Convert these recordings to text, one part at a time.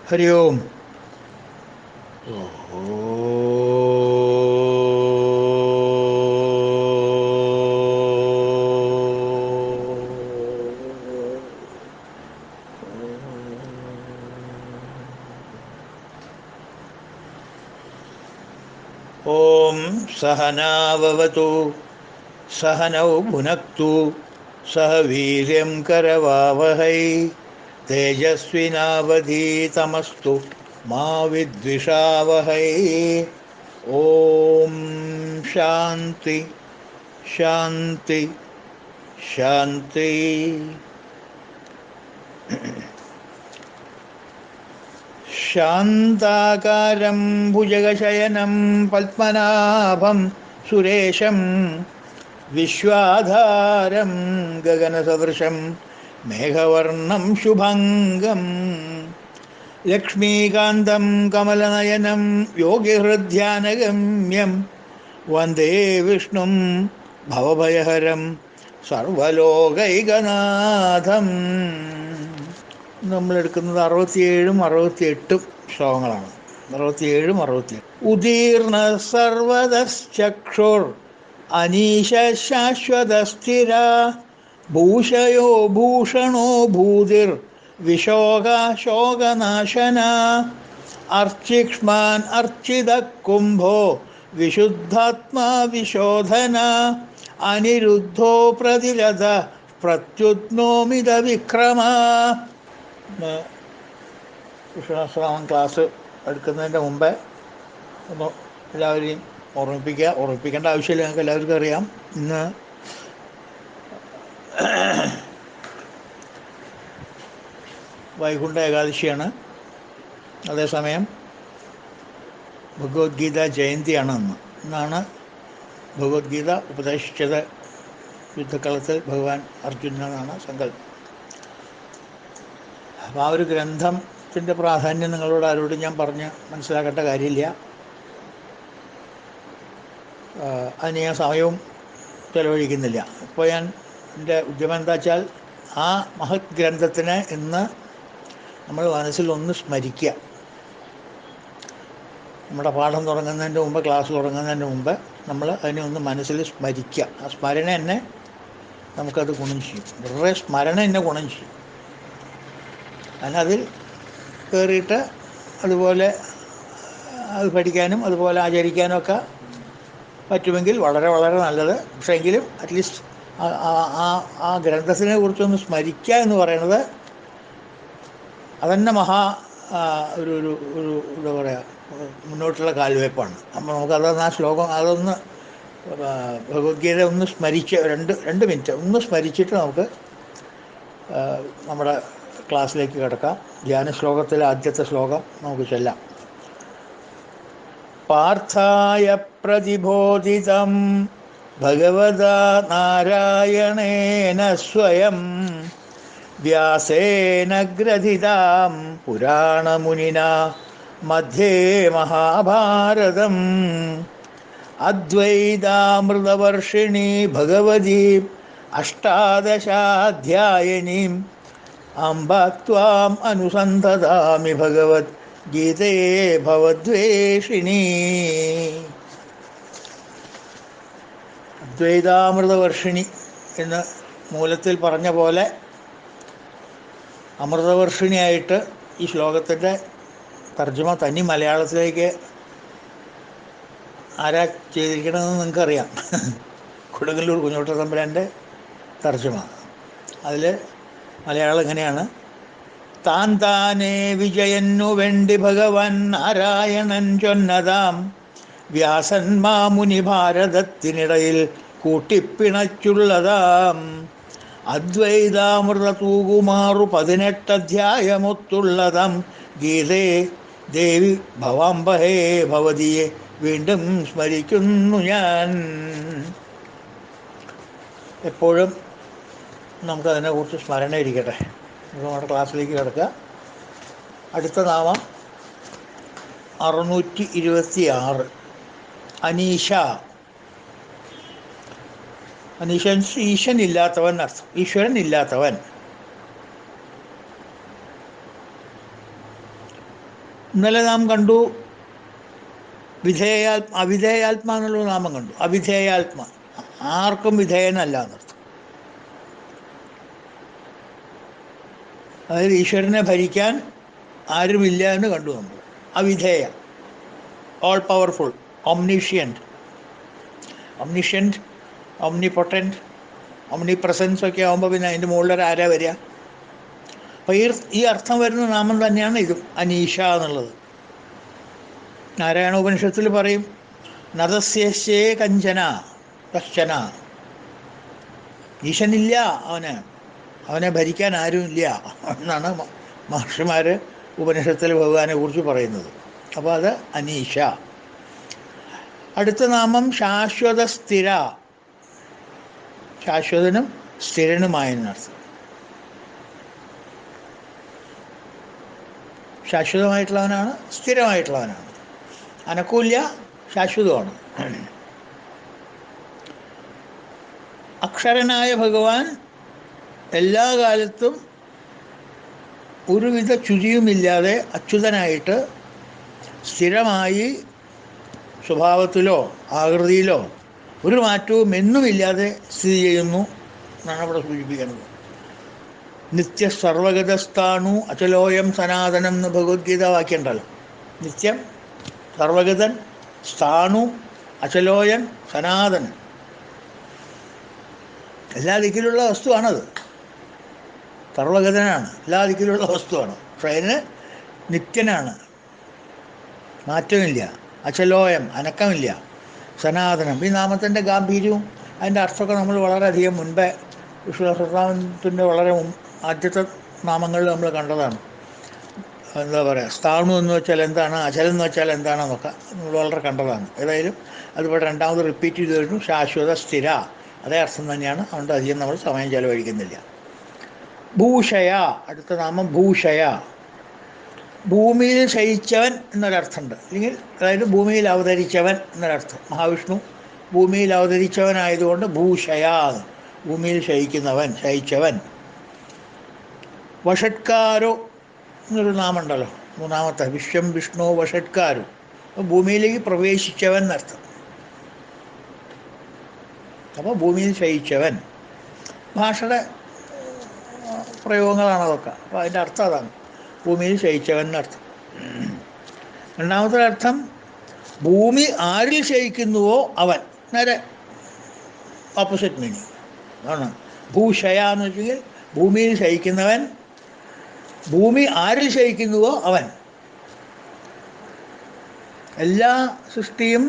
ഹരി ഓം. ഓം സഹനാവവതു സഹനൗ ഭുനക്തു സഹ വീര്യം കരവാവഹൈ തേജസ്വിനാവധീതമസ്തു മാ വിദ്വിഷാവഹൈ. ഓം ശാന്തി ശാന്തി ശാന്തി. ശാന്താകാരം ഭുജഗശയനം പത്മനാഭം സുരേശം വിശ്വാധാരം ഗഗനസദൃശം മേഘവർണം ശുഭംഗം ലക്ഷ്മീകാന്തം കമലനയനം യോഗിഹൃദ്ധ്യാനഗമ്യം വന്ദേ വിഷ്ണും ഭവഭയഹരം സർവലോകൈകനാഥം. നമ്മളെടുക്കുന്നത് 67ഉം 68ഉം ശ്ലോകങ്ങളാണ്. 67ഉം 68. ഉദീർണ സർവതശ്ചക്ഷുർ അനീശ ശാശ്വതസ്ഥിര ഭൂഷയോ ഭൂഷണോ ഭൂതിർ വിശോകാശോകനാശന അർച്ചിക്ഷ്മാൻ അർച്ചിത കുംഭോ വിശുദ്ധാത്മാ വിശോധന അനിരുദ്ധോ പ്രതിലത പ്രത്യുത്നോമിത വിക്രമ. വിഷ്ണുസഹസ്രനാമം ക്ലാസ് എടുക്കുന്നതിൻ്റെ മുമ്പേ ഒന്ന് എല്ലാവരെയും ഓർമ്മിപ്പിക്കേണ്ട ആവശ്യമില്ല, ഞങ്ങൾക്ക് എല്ലാവർക്കും അറിയാം. ഇന്ന് വൈകുണ്ഠ ഏകാദശിയാണ്. അതേസമയം ഭഗവത്ഗീത ജയന്തിയാണ്. ഇന്നാണ് ഭഗവത്ഗീത ഉപദേശിച്ചത് യുദ്ധക്കളത്തിൽ ഭഗവാൻ അർജുനനാണ് സങ്കല്പം. അപ്പോൾ ആ ഒരു ഗ്രന്ഥത്തിൻ്റെ പ്രാധാന്യം നിങ്ങളോട് ആരോടും ഞാൻ പറഞ്ഞ് മനസ്സിലാക്കേണ്ട കാര്യമില്ല. അതിന് ഞാൻ സമയവും ചെലവഴിക്കുന്നില്ല. ഇപ്പോൾ എൻ്റെ ഉദ്യമം എന്താ വെച്ചാൽ ആ മഹത് ഗ്രന്ഥത്തിനെ ഇന്ന് നമ്മൾ മനസ്സിൽ ഒന്ന് സ്മരിക്കുക. നമ്മുടെ പാഠം തുടങ്ങുന്നതിൻ്റെ മുമ്പ്, ക്ലാസ് തുടങ്ങുന്നതിൻ്റെ മുമ്പ് നമ്മൾ അതിനെ ഒന്ന് മനസ്സിൽ സ്മരിക്കുക. ആ സ്മരണ തന്നെ നമുക്കത് ഗുണം ചെയ്യും. വെറുതെ സ്മരണ എന്നെ ഗുണം ചെയ്യും. അതിൽ കയറിയിട്ട് അതുപോലെ അത് പഠിക്കാനും അതുപോലെ ആചരിക്കാനും ഒക്കെ പറ്റുമെങ്കിൽ വളരെ വളരെ നല്ലത്. പക്ഷേ എങ്കിലും അറ്റ്ലീസ്റ്റ് ആ ഗ്രന്ഥത്തിനെ കുറിച്ചൊന്ന് സ്മരിക്കുക എന്ന് പറയുന്നത് അതന്നെ ഒരു ഒരു ഒരു എന്താ പറയുക, മുന്നോട്ടുള്ള കാൽവയ്പ്പാണ്. അപ്പോൾ നമുക്കതൊന്ന് ആ ശ്ലോകം അതൊന്ന് ഭഗവത്ഗീത ഒന്ന് സ്മരിച്ച് രണ്ട് മിനിറ്റ് ഒന്ന് സ്മരിച്ചിട്ട് നമുക്ക് നമ്മുടെ ക്ലാസ്സിലേക്ക് കിടക്കാം. ധ്യാന ശ്ലോകത്തിലെ ആദ്യത്തെ ശ്ലോകം നമുക്ക് ചൊല്ലാം. പാർത്ഥായ പ്രതിബോധിതം ഭഗവതാ നാരായണേന സ്വയം വ്യാസേന ഗ്രഥിതാം പുരാണമുനിനാ മധ്യേ മഹാഭാരതം അദ്വൈതാമൃതവർഷിണീ ഭഗവതി അഷ്ടാദശാധ്യായിനീം അംബ ത്വാം അനുസന്ധതാമി ഭഗവത് ഗീതേ ഭവദ്വേഷിണീ. അദ്വൈതാമൃതവർഷിണി എന്ന് മൂലത്തിൽ പറഞ്ഞ പോലെ അമൃതവർഷിണിയായിട്ട് ഈ ശ്ലോകത്തിൻ്റെ തർജ്ജമ തനി മലയാളത്തിലേക്ക് ആരാ ചെയ്തിരിക്കണമെന്ന് നിങ്ങൾക്കറിയാം. കൊടുങ്ങല്ലൂർ കുഞ്ഞോട്ട തമ്പുരാൻ്റെ തർജ്ജമ. അതിൽ മലയാളം ഇങ്ങനെയാണ്: താൻ താനേ വിജയന്നു വേണ്ടി ഭഗവാൻ നാരായണൻ ചൊന്നതാം വ്യാസൻ മാമുനി ഭാരതത്തിനിടയിൽ കൂട്ടിപ്പിണച്ചുള്ളതാം അദ്വൈതാമൃത തൂകുമാറു 18 അധ്യായമൊത്തുള്ളതാം ഗീതേ ദേവി ഭവാംബഹേ ഭവതിയെ വീണ്ടും സ്മരിക്കുന്നു ഞാൻ. എപ്പോഴും നമുക്കതിനെക്കുറിച്ച് സ്മരണ ഇരിക്കട്ടെ. നമ്മുടെ ക്ലാസ്സിലേക്ക് കിടക്കുക. അടുത്ത നാമം 626 അനീഷ. അനീശൻ ഈശൻ ഇല്ലാത്തവൻ അർത്ഥം, ഈശ്വരൻ ഇല്ലാത്തവൻ. ഇന്നലെ നാം കണ്ടു അവിധേയാത്മ എന്നുള്ള നാമം കണ്ടു. അവിധേയാത്മ, ആർക്കും വിധേയനല്ല എന്നർത്ഥം. അതായത് ഈശ്വരനെ ഭരിക്കാൻ ആരുമില്ല എന്ന് കണ്ടു നമ്മൾ. അവിധേയ, ഓൾ പവർഫുൾ, ഒംനിഷ്യൻറ്റ്, ഒംനിപൊട്ടൻറ്റ്, ഒംനി പ്രസൻസ് ഒക്കെ ആകുമ്പോൾ പിന്നെ അതിൻ്റെ മുകളിലൊരു ആരാ വരിക? അപ്പോൾ ഈ അർത്ഥം വരുന്ന നാമം തന്നെയാണ് ഇതും, അനീഷ എന്നുള്ളത്. നാരായണ ഉപനിഷത്തിൽ പറയും, നതസ്യേ കഞ്ചന കശ്ചന, ഈശനില്ല, അവനെ ഭരിക്കാൻ ആരുമില്ല എന്നാണ് മഹർഷിമാർ ഉപനിഷത്തിൽ ഭഗവാനെ കുറിച്ച് പറയുന്നത്. അപ്പോൾ അത് അനീഷ. അടുത്ത നാമം ശാശ്വത സ്ഥിര, ശാശ്വതനും സ്ഥിരനുമായെന്നർത്ഥം. ശാശ്വതമായിട്ടുള്ളവനാണ്, സ്ഥിരമായിട്ടുള്ളവനാണ്, അനക്കൂല്യ, ശാശ്വതമാണ്. അക്ഷരനായ ഭഗവാൻ എല്ലാ കാലത്തും ഒരുവിധ ചുതിയുമില്ലാതെ അച്യുതനായിട്ട് സ്ഥിരമായി സ്വഭാവത്തിലോ ആകൃതിയിലോ ഒരു മാറ്റവും എന്നുമില്ലാതെ സ്ഥിതി ചെയ്യുന്നു എന്നാണ് അവിടെ സൂചിപ്പിക്കുന്നത്. നിത്യ സർവഗതസ്ഥാണു അചലോയം സനാതനം എന്ന് ഭഗവത്ഗീത വാക്യമുണ്ടല്ലോ. നിത്യം, സർവഗതൻ, സ്ഥാണു, അചലോയൻ, സനാതനൻ, എല്ലാ ദിക്കിലുള്ള വസ്തുവാണത്. സർവഗതനാണ്, എല്ലാ ദിക്കിലുള്ള വസ്തുവാണ്. പക്ഷേ അതിന് നിത്യനാണ്, മാറ്റമില്ല. അചലോയം, അനക്കമില്ല. സനാതനം, ഈ നാമത്തിൻ്റെ ഗാംഭീര്യവും അതിൻ്റെ അർത്ഥമൊക്കെ നമ്മൾ വളരെയധികം മുൻപേ വിഷ്ണു സഹസ്രനാമത്തിൻ്റെ വളരെ ആദ്യത്തെ നാമങ്ങളിൽ നമ്മൾ കണ്ടതാണ്. എന്താ പറയുക, സ്ഥാണു എന്ന് വെച്ചാൽ എന്താണ്, അചലം എന്ന് വെച്ചാൽ എന്താണെന്നൊക്കെ നമ്മൾ വളരെ കണ്ടതാണ്. ഏതായാലും അതിവിടെ രണ്ടാമത് റിപ്പീറ്റ് ചെയ്ത് കഴിഞ്ഞു. ശാശ്വത സ്ഥിര, അതേ അർത്ഥം തന്നെയാണ്. അതുകൊണ്ട് അധികം നമ്മൾ സമയം ചെലവഴിക്കുന്നില്ല. ഭൂഷയ, അടുത്ത നാമം ഭൂഷയ, ഭൂമിയിൽ ശയിച്ചവൻ എന്നൊരർത്ഥമുണ്ട്. അല്ലെങ്കിൽ അതായത് ഭൂമിയിൽ അവതരിച്ചവൻ എന്നൊരർത്ഥം. മഹാവിഷ്ണു ഭൂമിയിൽ അവതരിച്ചവനായതുകൊണ്ട് ഭൂഷയ, ഭൂമിയിൽ ശയിക്കുന്നവൻ, ശയിച്ചവൻ. വഷട്കാരോ എന്നൊരു നാമുണ്ടല്ലോ, മൂന്നാമത്തെ, വിശ്വം വിഷ്ണു വഷട്കാരോ, ഭൂമിയിലേക്ക് പ്രവേശിച്ചവൻ എന്നർത്ഥം. അപ്പോൾ ഭൂമിയിൽ ശയിച്ചവൻ, ഭാഷയുടെ പ്രയോഗങ്ങളാണ് അതൊക്കെ. അപ്പോൾ അതിൻ്റെ അർത്ഥം അതാണ്, ഭൂമിയിൽ ശയിച്ചവൻ എന്നർത്ഥം. രണ്ടാമത്തെ അർത്ഥം, ഭൂമി ആരിൽ ശയിക്കുന്നുവോ അവൻ, നേരെ ഓപ്പോസിറ്റ് മീനിങ് ആണ്. ഭൂഷയ എന്ന് വെച്ചെങ്കിൽ ഭൂമിയിൽ ശയിക്കുന്നവൻ, ഭൂമി ആരിൽ ശയിക്കുന്നുവോ അവൻ. എല്ലാ സൃഷ്ടിയും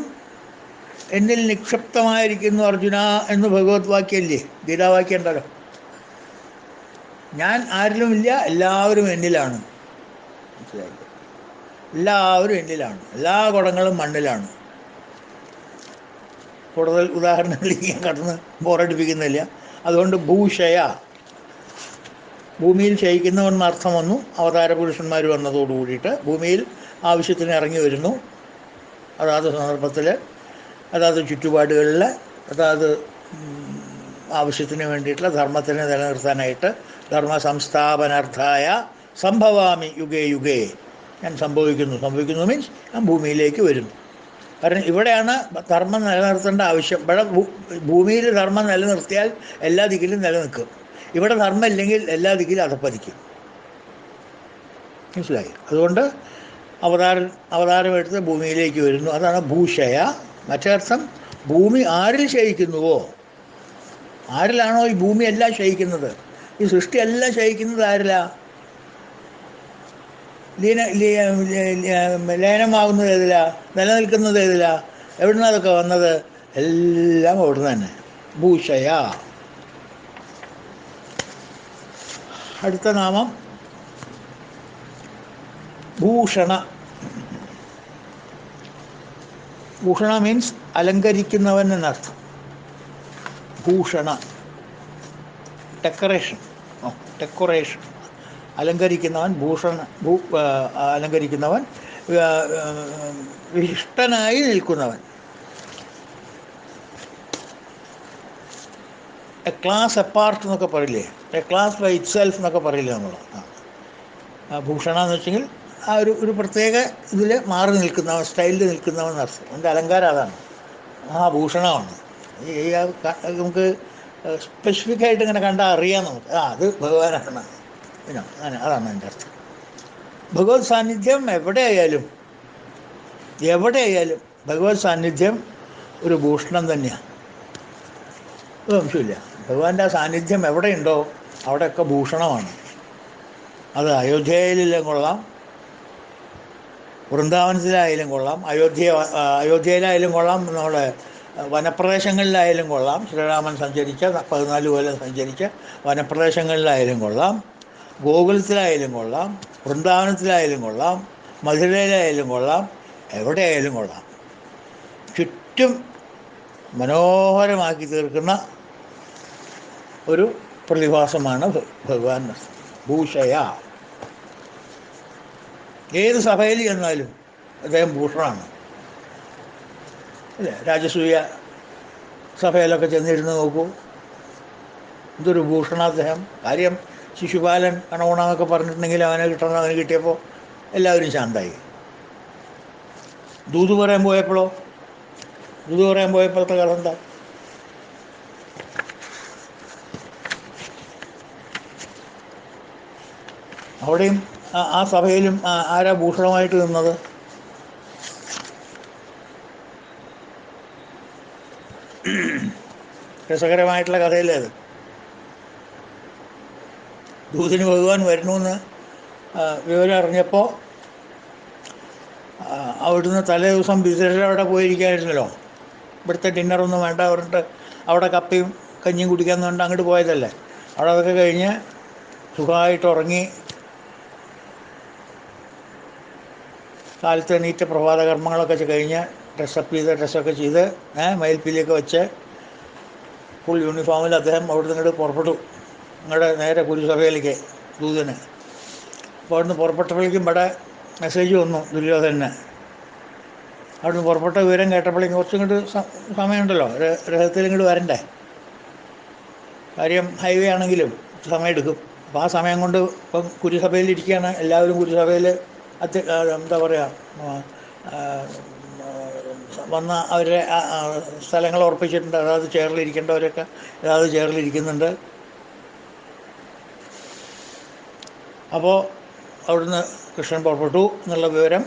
എന്നിൽ നിക്ഷിപ്തമായിരിക്കുന്നു അർജുന എന്ന് ഭഗവത് വാക്യല്ലേ, ഗീതാവാക്യം ഉണ്ടല്ലോ. ഞാൻ ആരിലുമില്ല, എല്ലാവരും എന്നിലാണ്. മനസ്സിലായില്ലേ? എല്ലാവരും എന്നിലാണ്, എല്ലാ കുടങ്ങളും മണ്ണിലാണ്. കൂടുതൽ ഉദാഹരണങ്ങളിലേക്ക് ഞാൻ കടന്ന് ബോറടിപ്പിക്കുന്നില്ല. അതുകൊണ്ട് ഭൂഷയ, ഭൂമിയിൽ ശയിക്കുന്നവൻ അർത്ഥം വന്നു. അവതാര പുരുഷന്മാർ വന്നതോടു കൂടിയിട്ട് ഭൂമിയിൽ ആവശ്യത്തിന് ഇറങ്ങി വരുന്നു. അതാത് സന്ദർഭത്തിൽ, അതാത് ചുറ്റുപാടുകളിൽ, അതാത് ആവശ്യത്തിന് വേണ്ടിയിട്ടുള്ള ധർമ്മത്തിനെ നിലനിർത്താനായിട്ട്, ധർമ്മ സംസ്ഥാപനാർത്ഥായ സംഭവാമി യുഗേ യുഗേ, ഞാൻ സംഭവിക്കുന്നു മീൻസ് ഞാൻ ഭൂമിയിലേക്ക് വരുന്നു. കാരണം ഇവിടെയാണ് ധർമ്മം നിലനിർത്തേണ്ട ആവശ്യം. ഇവിടെ ഭൂമിയിൽ ധർമ്മം നിലനിർത്തിയാൽ എല്ലാ ദിക്കിലും നിലനിൽക്കും. ഇവിടെ ധർമ്മം ഇല്ലെങ്കിൽ എല്ലാ ദിക്കിലും അധപ്പതിക്കും. മനസ്സിലായി? അതുകൊണ്ട് അവതാരമെടുത്ത് ഭൂമിയിലേക്ക് വരുന്നു. അതാണ് ഭൂഷയ. മറ്റർത്ഥം, ഭൂമി ആരിൽ ശയിക്കുന്നുവോ, ആരിലാണോ ഈ ഭൂമി എല്ലാം ശയിക്കുന്നത്, ഈ സൃഷ്ടി എല്ലാം ശയിക്കുന്നത് ആരിലാ? ലയനമാകുന്നത് ഏതിലാ? നിലനിൽക്കുന്നത് ഏതിലാ? എവിടുന്ന അതൊക്കെ വന്നത്? എല്ലാം അവിടുന്ന് തന്നെ. ഭൂഷയ. അടുത്ത നാമം ഭൂഷണ. ഭൂഷണ മീൻസ് അലങ്കരിക്കുന്നവൻ എന്നർത്ഥം. ഭൂഷണ, ഡെക്കറേഷൻ, അലങ്കരിക്കുന്നവൻ, അലങ്കരിക്കുന്നവൻ, വിശിഷ്ടനായി നിൽക്കുന്നവൻ. എ ക്ലാസ് അപ്പാർട്ട് എന്നൊക്കെ പറയില്ലേ, A class by itself എന്നൊക്കെ പറയില്ലേ നമ്മൾ. ഭൂഷണ എന്ന് വെച്ചെങ്കിൽ ഒരു പ്രത്യേക ഇതിൽ മാറി നിൽക്കുന്നവൻ, സ്റ്റൈലിൽ നിൽക്കുന്നവൻ അർത്ഥം. എൻ്റെ അലങ്കാരം അതാണ്, ആ ഭൂഷണമാണ്. നമുക്ക് സ്പെസിഫിക് ആയിട്ട് ഇങ്ങനെ കണ്ടാൽ അറിയാം നമുക്ക്, അത് ഭഗവാനാണ്. അങ്ങനെ അതാണ് എൻ്റെ അർത്ഥം. ഭഗവത് സാന്നിധ്യം എവിടെയായാലും ഭഗവത് സാന്നിധ്യം ഒരു ഭൂഷണം തന്നെയാണ്, ഒരു സംശയമില്ല. ഭഗവാന്റെ സാന്നിധ്യം എവിടെയുണ്ടോ അവിടെയൊക്കെ ഭൂഷണമാണ്. അത് അയോധ്യയിലും കൊള്ളാം, വൃന്ദാവനത്തിലായാലും കൊള്ളാം, അയോധ്യയിലായാലും കൊള്ളാം, നമ്മുടെ വനപ്രദേശങ്ങളിലായാലും കൊള്ളാം, ശ്രീരാമൻ സഞ്ചരിച്ച 14 കൊല്ലം സഞ്ചരിച്ച വനപ്രദേശങ്ങളിലായാലും കൊള്ളാം, ഗോകുലത്തിലായാലും കൊള്ളാം, വൃന്ദാവനത്തിലായാലും കൊള്ളാം, മധുരയിലായാലും കൊള്ളാം, എവിടെയായാലും കൊള്ളാം. ചുറ്റും മനോഹരമാക്കി തീർക്കുന്ന ഒരു പ്രതിഭാസമാണ് ഭഗവാൻ. ഭൂഷയ. ഏത് സഭയിൽ ചെന്നാലും അദ്ദേഹം ഭൂഷണമാണ് അല്ലേ? രാജസൂയ സഭയിലൊക്കെ ചെന്നിരുന്ന് നോക്കൂ, എന്തൊരു ഭൂഷണ അദ്ദേഹം. കാര്യം ശിശുപാലൻ കണവണമെന്നൊക്കെ പറഞ്ഞിട്ടുണ്ടെങ്കിൽ അവന് കിട്ടിയപ്പോൾ എല്ലാവരും ശാന്തായി. ദൂത് പറയാൻ പോയപ്പോഴത്തെ കഥ എന്താ? അവിടെയും ആ സഭയിലും ആരാ ഭൂഷണമായിട്ട് നിന്നത്? രസകരമായിട്ടുള്ള കഥയല്ലേ അത്. ദൂതിന് ഭഗവാൻ വരണമെന്ന് വിവരം അറിഞ്ഞപ്പോൾ അവിടുന്ന് തലേ ദിവസം ബിസിനസ്സിൽ അവിടെ പോയിരിക്കായിരുന്നല്ലോ. ഇവിടുത്തെ ഡിന്നറൊന്നും വേണ്ട പറഞ്ഞിട്ട് അവിടെ കപ്പയും കഞ്ഞിയും കുടിക്കാമെന്ന് പറഞ്ഞിട്ട് അങ്ങോട്ട് പോയതല്ലേ. അവിടെ അതൊക്കെ കഴിഞ്ഞ് സുഖമായിട്ട് ഉറങ്ങി കാലത്ത് എണീറ്റ് പ്രഭാത കർമ്മങ്ങളൊക്കെ കഴിഞ്ഞ് ഡ്രസ്സൊക്കെ ചെയ്ത് മയിൽപ്പീലിയൊക്കെ വെച്ച് ഫുൾ യൂണിഫോമിൽ അദ്ദേഹം അവിടുന്ന് ഇങ്ങോട്ട് പുറപ്പെട്ടു, ഇങ്ങോട്ട് നേരെ കുരുസഭയിലേക്ക് ദൂതന്. അപ്പോൾ അവിടുന്ന് പുറപ്പെട്ടപ്പോഴേക്കും ഇവിടെ മെസ്സേജ് വന്നു ദുര്യോധനന്. അവിടുന്ന് പുറപ്പെട്ട വിവരം കേട്ടപ്പോഴേക്കും കുറച്ചും ഇങ്ങോട്ട് സമയമുണ്ടല്ലോ, രഹസ്യത്തിൽ ഇങ്ങോട്ട് വരണ്ടേ. കാര്യം ഹൈവേ ആണെങ്കിലും സമയമെടുക്കും. അപ്പോൾ ആ സമയം കൊണ്ട് ഇപ്പം കുരുസഭയിലിരിക്കുകയാണ് എല്ലാവരും. കുരുസഭയിൽ എന്താ പറയുക, വന്ന അവരുടെ സ്ഥലങ്ങൾ ഉറപ്പിച്ചിട്ടുണ്ട്. അതായത് ചെയറിലിരിക്കേണ്ടവരൊക്കെ അതായത് ചെയറിലിരിക്കുന്നുണ്ട്. അപ്പോൾ അവിടുന്ന് കൃഷ്ണൻ പുറപ്പെട്ടു എന്നുള്ള വിവരം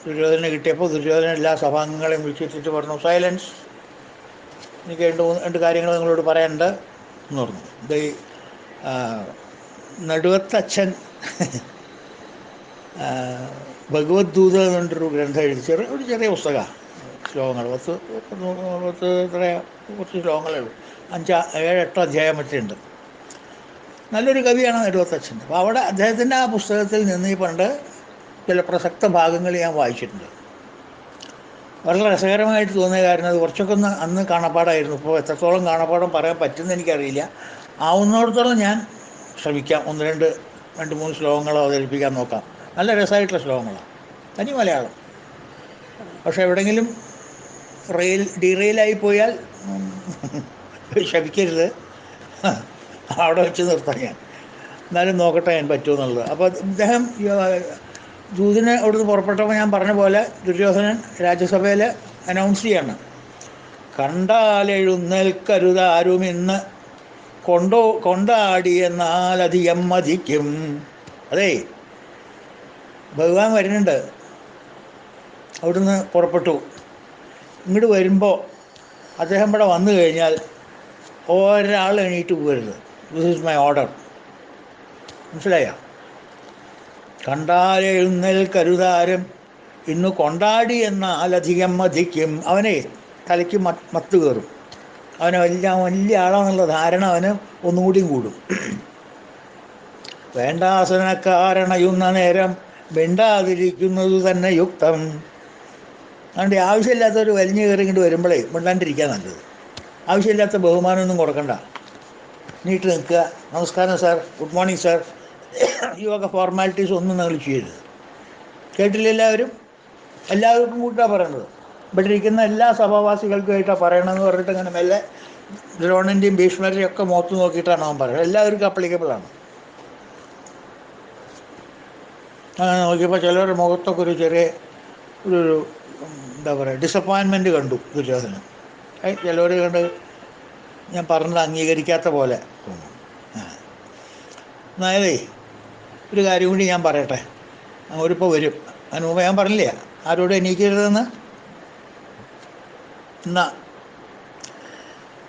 ദുര്യോധന കിട്ടിയപ്പോൾ ദുര്യോധന എല്ലാ സഭാംഗങ്ങളെയും വിളിച്ചിട്ട് പറഞ്ഞു, സൈലൻസ്, എനിക്ക് രണ്ട് കാര്യങ്ങൾ നിങ്ങളോട് പറയാനുണ്ട് എന്ന് പറഞ്ഞു. ഇത് നടുവത്തച്ഛൻ ഭഗവത്ഗീത എന്നുകൊണ്ടൊരു ഗ്രന്ഥം എഴുതി, ഒരു ചെറിയ പുസ്തകമാണ്, ശ്ലോകങ്ങൾ കുറച്ച് ശ്ലോകങ്ങളേ ഉള്ളൂ, 7-8 അധ്യായം മറ്റുണ്ട്. നല്ലൊരു കവിയാണ് നടുവത്തച്ഛൻ. അപ്പോൾ അവിടെ അദ്ദേഹത്തിൻ്റെ ആ പുസ്തകത്തിൽ നിന്ന് ഈ പണ്ട് ചില പ്രസക്ത ഭാഗങ്ങൾ ഞാൻ വായിച്ചിട്ടുണ്ട്. വളരെ രസകരമായിട്ട് തോന്നിയ കാരണം അത് കുറച്ചൊക്കെ അന്ന് കാണപ്പാടായിരുന്നു. ഇപ്പോൾ എത്രത്തോളം കാണപ്പാടം പറയാൻ പറ്റുമെന്ന് എനിക്കറിയില്ല. ആവുന്നിടത്തോളം ഞാൻ ശ്രമിക്കാം. 2-3 ശ്ലോകങ്ങൾ അവതരിപ്പിക്കാൻ നോക്കാം. നല്ല രസമായിട്ടുള്ള ശ്ലോകങ്ങളാണ്, തനി മലയാളം. പക്ഷെ എവിടെയെങ്കിലും ഡീറെയിലായി പോയാൽ ശപിക്കരുത്, അവിടെ വെച്ച് നിർത്താം ഞാൻ. എന്നാലും നോക്കട്ടെ ഞാൻ പറ്റുമെന്നുള്ളത്. അപ്പോൾ അദ്ദേഹം ദൂതിന് അവിടുന്ന് പുറപ്പെട്ടപ്പോൾ ഞാൻ പറഞ്ഞ പോലെ ദുര്യോധനൻ രാജ്യസഭയിൽ അനൗൺസ് ചെയ്യാണ്, കണ്ടാലെഴുന്നേൽക്കരുതാരും ഇന്ന് കൊണ്ടാടിയെന്നാലധികം മതിക്കും. അതേ, ഭഗവാൻ വരുന്നുണ്ട്. അവിടുന്ന് പുറപ്പെട്ടു. ഇങ്ങോട്ട് വരുമ്പോൾ അദ്ദേഹം ഇവിടെ വന്നു കഴിഞ്ഞാൽ ഒരാൾ എണീറ്റ് പോകരുത്. This is my order. മനസ്സിലായോ? കണ്ടാലെഴുന്നേൽക്കരുതാരും ഇന്ന് കൊണ്ടാടി എന്നാലധികം മതിക്കും. അവനെ തലയ്ക്ക് മത്ത് കയറും. അവനെ വലിയ ആളാണെന്നുള്ള ധാരണ അവന് ഒന്നുകൂടിയും കൂടും. വേണ്ടാസനക്കാരണയുന്ന നേരം മിണ്ടാതിരിക്കുന്നത് തന്നെ യുക്തം. അതുകൊണ്ട് ആവശ്യമില്ലാത്തവർ വലിഞ്ഞു കയറി ഇങ്ങോട്ട് വരുമ്പോഴേ മിണ്ടാണ്ടിരിക്കാൻ നല്ലത്. ആവശ്യമില്ലാത്ത ബഹുമാനമൊന്നും കൊടുക്കണ്ട. നീട്ട് നിൽക്കുക, നമസ്കാരം സാർ, ഗുഡ് മോർണിംഗ് സാർ, ഈ വക ഫോർമാലിറ്റീസ് ഒന്നും നിങ്ങൾ ചെയ്യരുത്. കേട്ടില്ല എല്ലാവർക്കും കൂട്ടാണ് പറയണത്. ഇവിടെ ഇരിക്കുന്ന എല്ലാ സഭാവാസികൾക്കുമായിട്ടാണ് പറയണമെന്ന് പറഞ്ഞിട്ട് ഇങ്ങനെ മെല്ലെ ദ്രോണൻ്റെയും ഭീഷ്മരുടെയും ഒക്കെ മുഖത്ത് നോക്കിയിട്ടാണ് അവൻ പറയുന്നത്. എല്ലാവർക്കും അപ്ലിക്കബിളാണ്. അങ്ങനെ നോക്കിയപ്പോൾ ചിലരുടെ മുഖത്തൊക്കെ ഒരു ചെറിയ ഒരു എന്താ പറയുക ഡിസപ്പോയിൻമെൻറ്റ് കണ്ടു ദുര്യോധനൻ. ചിലവർ കണ്ട് ഞാൻ പറഞ്ഞത് അംഗീകരിക്കാത്ത പോലെ തോന്നുന്നു. എന്നാലേ ഒരു കാര്യം കൂടി ഞാൻ പറയട്ടെ. അവരിപ്പോൾ വരും. അതിന് മുമ്പ് ഞാൻ പറഞ്ഞില്ലേ ആരോടും എണീക്കരുതെന്ന്. എന്നാ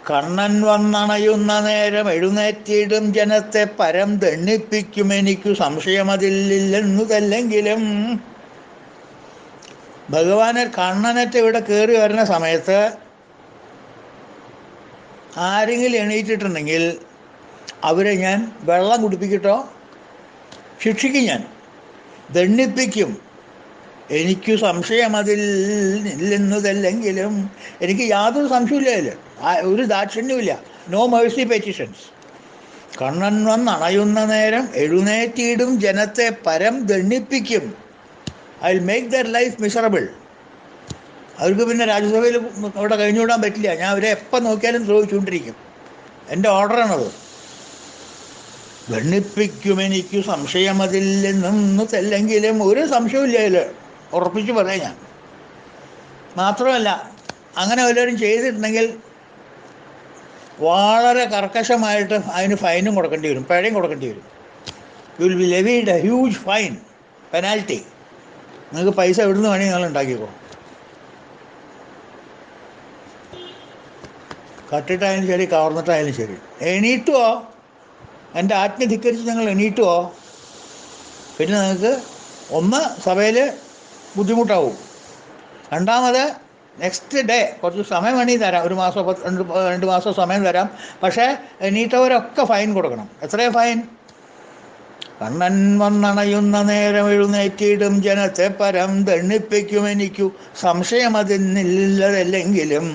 കണ്ണൻ വന്നണയുന്ന നേരം എഴുന്നേറ്റിടും ജനത്തെ പരം ദണ്ണിപ്പിക്കും എനിക്കു സംശയമതില്ലെന്നതല്ലെങ്കിലും. ഭഗവാനെ കണ്ണനറ്റ് ഇവിടെ കയറി വരുന്ന സമയത്ത് ആരെങ്കിലും എണീറ്റിട്ടുണ്ടെങ്കിൽ അവരെ ഞാൻ വെള്ളം കുടിപ്പിക്കട്ടോ, ശിക്ഷിക്കും, ഞാൻ ദണ്ണിപ്പിക്കും. എനിക്ക് സംശയമതില്ലെന്നതല്ലെങ്കിലും. എനിക്ക് യാതൊരു സംശയമില്ല അതിൽ, ഒരു ദാക്ഷിണ്യമില്ല. No mercy petitions. കണ്ണൻ വന്നണയുന്ന നേരം എഴുന്നേറ്റിടും ജനത്തെ പരം ദണ്ണിപ്പിക്കും. I will make their life miserable. അവർക്ക് പിന്നെ രാജ്യസഭയിൽ അവിടെ കഴിഞ്ഞുവിടാൻ പറ്റില്ല. ഞാൻ അവരെ എപ്പം നോക്കിയാലും ദ്രോഹിച്ചുകൊണ്ടിരിക്കും. എൻ്റെ ഓർഡറാണത്. ദണ്ണിപ്പിക്കും എനിക്ക് സംശയമതില്ലെന്നതല്ലെങ്കിലും. ഒരു സംശയമില്ല അതിൽ, ഉറപ്പിച്ച് പറയാം ഞാൻ. മാത്രമല്ല അങ്ങനെ വല്ലവരും ചെയ്തിട്ടുണ്ടെങ്കിൽ വളരെ കർക്കശമായിട്ട് അതിന് ഫൈനും കൊടുക്കേണ്ടി വരും, പിഴയും കൊടുക്കേണ്ടി വരും. You will be levied A huge fine, penalty. നിങ്ങൾക്ക് പൈസ എവിടുന്ന് വേണമെങ്കിൽ നിങ്ങൾ ഉണ്ടാക്കിക്കോ. കട്ടിട്ടായാലും ശരി, കവർന്നിട്ടായാലും ശരി. എണീറ്റുവോ, എൻ്റെ ആജ്ഞ ധിക്കരിച്ച് ഞങ്ങൾ എണീറ്റുവോ, പിന്നെ നിങ്ങൾക്ക് ഒന്ന് സഭയിൽ ബുദ്ധിമുട്ടാവും. രണ്ടാമത് നെക്സ്റ്റ് ഡേ കുറച്ച് സമയം വേണമെങ്കിൽ തരാം, ഒരു മാസം രണ്ട് മാസം സമയം തരാം. പക്ഷേ എണീറ്റവരൊക്കെ ഫൈൻ കൊടുക്കണം. എത്രയാണ് ഫൈൻ? കണ്ണൻ വന്നണയുന്ന നേരം എഴുന്നേറ്റിടും ജനത്തെ പരം ദണ്ണിപ്പിക്കും എനിക്കു സംശയമതിന്നില്ലതല്ലെങ്കിലും.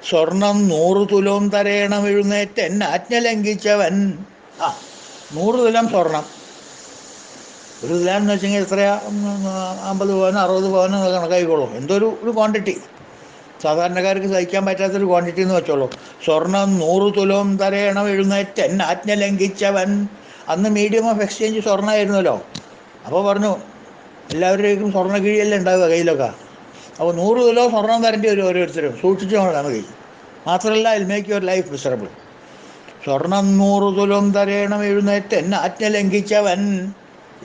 സ്വർണം 100 തുലവും തരേണം എഴുന്നേറ്റ് എന്നെ ആജ്ഞ ലംഘിച്ചവൻ. 100 തുലം സ്വർണം. ഒരു തുലം എന്ന് വെച്ചെങ്കിൽ എത്രയാ? 50 പവനോ 60 പവനോ കണക്കായിക്കോളും. എന്തൊരു ക്വാണ്ടിറ്റി, സാധാരണക്കാർക്ക് സഹിക്കാൻ പറ്റാത്തൊരു ക്വാണ്ടിറ്റി എന്ന് വെച്ചോളൂ. സ്വർണം 100 തുലവും തരേണം എഴുന്നേറ്റ് എന്നെ ആജ്ഞ ലംഘിച്ചവൻ. അന്ന് മീഡിയം ഓഫ് എക്സ്ചേഞ്ച് സ്വർണ്ണമായിരുന്നല്ലോ. അപ്പോൾ പറഞ്ഞു എല്ലാവരുടെയും സ്വർണ്ണ കിഴിയല്ലേ ഉണ്ടാവുക കയ്യിലൊക്കെ. അപ്പോൾ 100 കിലോ സ്വർണം തരേണ്ടി വരും ഓരോരുത്തരും. സൂക്ഷിച്ചു നോക്കണം മതി. മാത്രമല്ല I will make your life miserable. സ്വർണം 100 തുലം തരേണം എഴുന്നേറ്റ് എന്നെ ആജ്ഞ ലംഘിച്ചവൻ.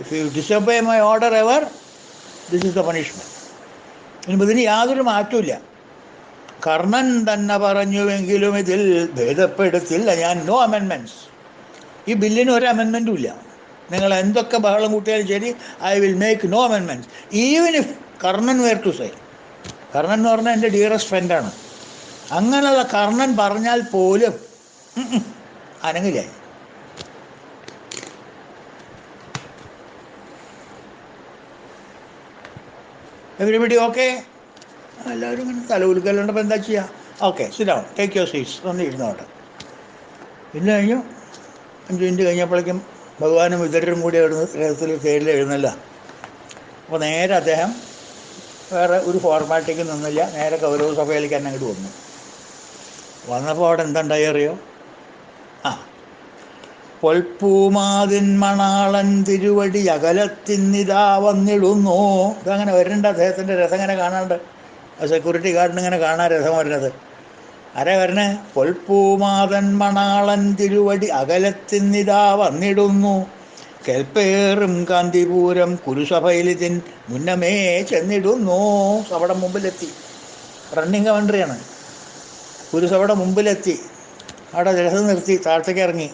If you disobey my order ever, this is the punishment. ഇനിയിപ്പോൾ ഇതിന് യാതൊരു മാറ്റമില്ല. കർണൻ തന്നെ പറഞ്ഞുവെങ്കിലും ഇതിൽ ഭേദപ്പെടുത്തില്ല ഞാൻ. No amendments. ഈ ബില്ലിന് ഒരു അമെൻമെൻറ്റും ഇല്ല. നിങ്ങൾ എന്തൊക്കെ ബഹളം കൂട്ടിയാലും ശരി, I will make no amendments even if Karnan were to say. Karnan എന്ന് പറഞ്ഞാൽ എൻ്റെ ഡിയറസ്റ്റ് ഫ്രണ്ടാണ്. അങ്ങനെയുള്ള കർണൻ പറഞ്ഞാൽ പോലും അനങ്ങില്ല. Everybody okay? എല്ലാവരും ഇങ്ങനെ തലകുലുക്കലുണ്ടപ്പോൾ എന്താ ചെയ്യുക? Okay, sit down, take your seats. ഒന്ന് ഇരുന്നോട്ടെ. ഇന്ന് കഴിഞ്ഞു. 5 മിനിറ്റ് കഴിഞ്ഞപ്പോഴേക്കും ഭഗവാനും വിതരും കൂടി രഥത്തിൽ തേരിൽ എഴുന്നല്ല. അപ്പോൾ നേരെ അദ്ദേഹം വേറെ ഒരു ഫോർമാലിറ്റിക്ക് നിന്നില്ല, നേരെ കൗരവ സഭയിലേക്ക് തന്നെ അങ്ങോട്ട് വന്നു. വന്നപ്പോൾ അവിടെ എന്തുണ്ടായി അറിയോ? പൊൽപ്പൂമാതിൻ മണാളൻ തിരുവടി അകലത്തിന്നിതാ വന്നിടുന്നു. ഇതങ്ങനെ വരുന്നുണ്ട്. അദ്ദേഹത്തിൻ്റെ രഥം ഇങ്ങനെ കാണാണ്ട്, സെക്യൂരിറ്റി ഗാർഡിന് ഇങ്ങനെ കാണാൻ രഥം വരുന്നത്. ആരാ വരണേ? പൊൽപ്പൂമാതൻ മണാളൻ തിരുവടി അകലത്തിന്നിതാ വന്നിടുന്നു. കേൾപ്പേറും കാന്തിപൂരം കുരുസഭയിലിതിൻ മുന്നമേ ചെന്നിടുന്നു. സഭയുടെ മുമ്പിലെത്തി. റണ്ണിങ് കമൻട്രിയാണ്. കുരുസഭയുടെ മുമ്പിലെത്തി. അവിടെ രഥം നിർത്തി, താഴത്തേക്ക് ഇറങ്ങി.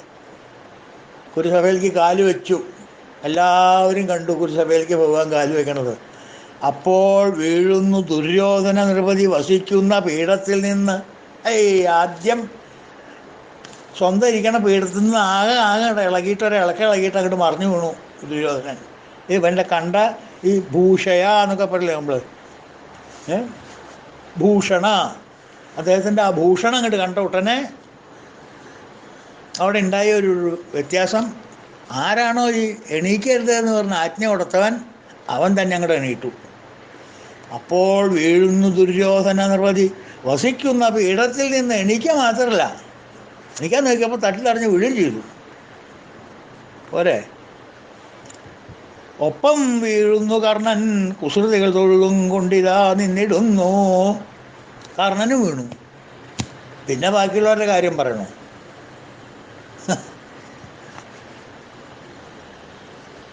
കുരുസഭയിലേക്ക് കാല് വെച്ചു. എല്ലാവരും കണ്ടു കുരുസഭയിലേക്ക് പോകാൻ കാല് വെക്കണത്. അപ്പോൾ വീഴുന്നു ദുര്യോധന നൃപതി വസിക്കുന്ന പീഠത്തിൽ നിന്ന്. ആദ്യം സ്വന്തം ഇരിക്കണ പീഠത്തിൽ നിന്ന് ആകെ ഇളകിയിട്ട് ഇളക്കിയിട്ട് അങ്ങോട്ട് മറിഞ്ഞു വീണു ദുര്യോധനൻ. ഇവൻ്റെ കണ്ട ഈ ഭൂഷയ എന്നൊക്കെ പറയില്ലേ നമ്മൾ, ഭൂഷണ, അദ്ദേഹത്തിൻ്റെ ആ ഭൂഷണം അങ്ങോട്ട് കണ്ട ഉടനെ അവിടെ ഉണ്ടായ ഒരു വ്യത്യാസം. ആരാണോ ഈ എണീക്കരുത് എന്ന് പറഞ്ഞ ആജ്ഞ കൊടുത്തവൻ, അവൻ തന്നെ അങ്ങോട്ട് എണീറ്റു. അപ്പോൾ വീഴുന്നു ദുര്യോധന നിർവധി വസിക്കുന്ന പീഠത്തിൽ നിന്ന്. എണീക്കുക മാത്രമല്ല, എണീക്കാൻ നോക്കിയപ്പോൾ തട്ടിലറിഞ്ഞ് വീഴുകയും ചെയ്തു. പോരെ? ഒപ്പം വീഴുന്നു കർണൻ കുസൃതികൾ തൊഴുതും കൊണ്ടിതാ നിന്നിടുന്നു. കർണനും വീണു. പിന്നെ ബാക്കിയുള്ളവരുടെ കാര്യം പറയണോ?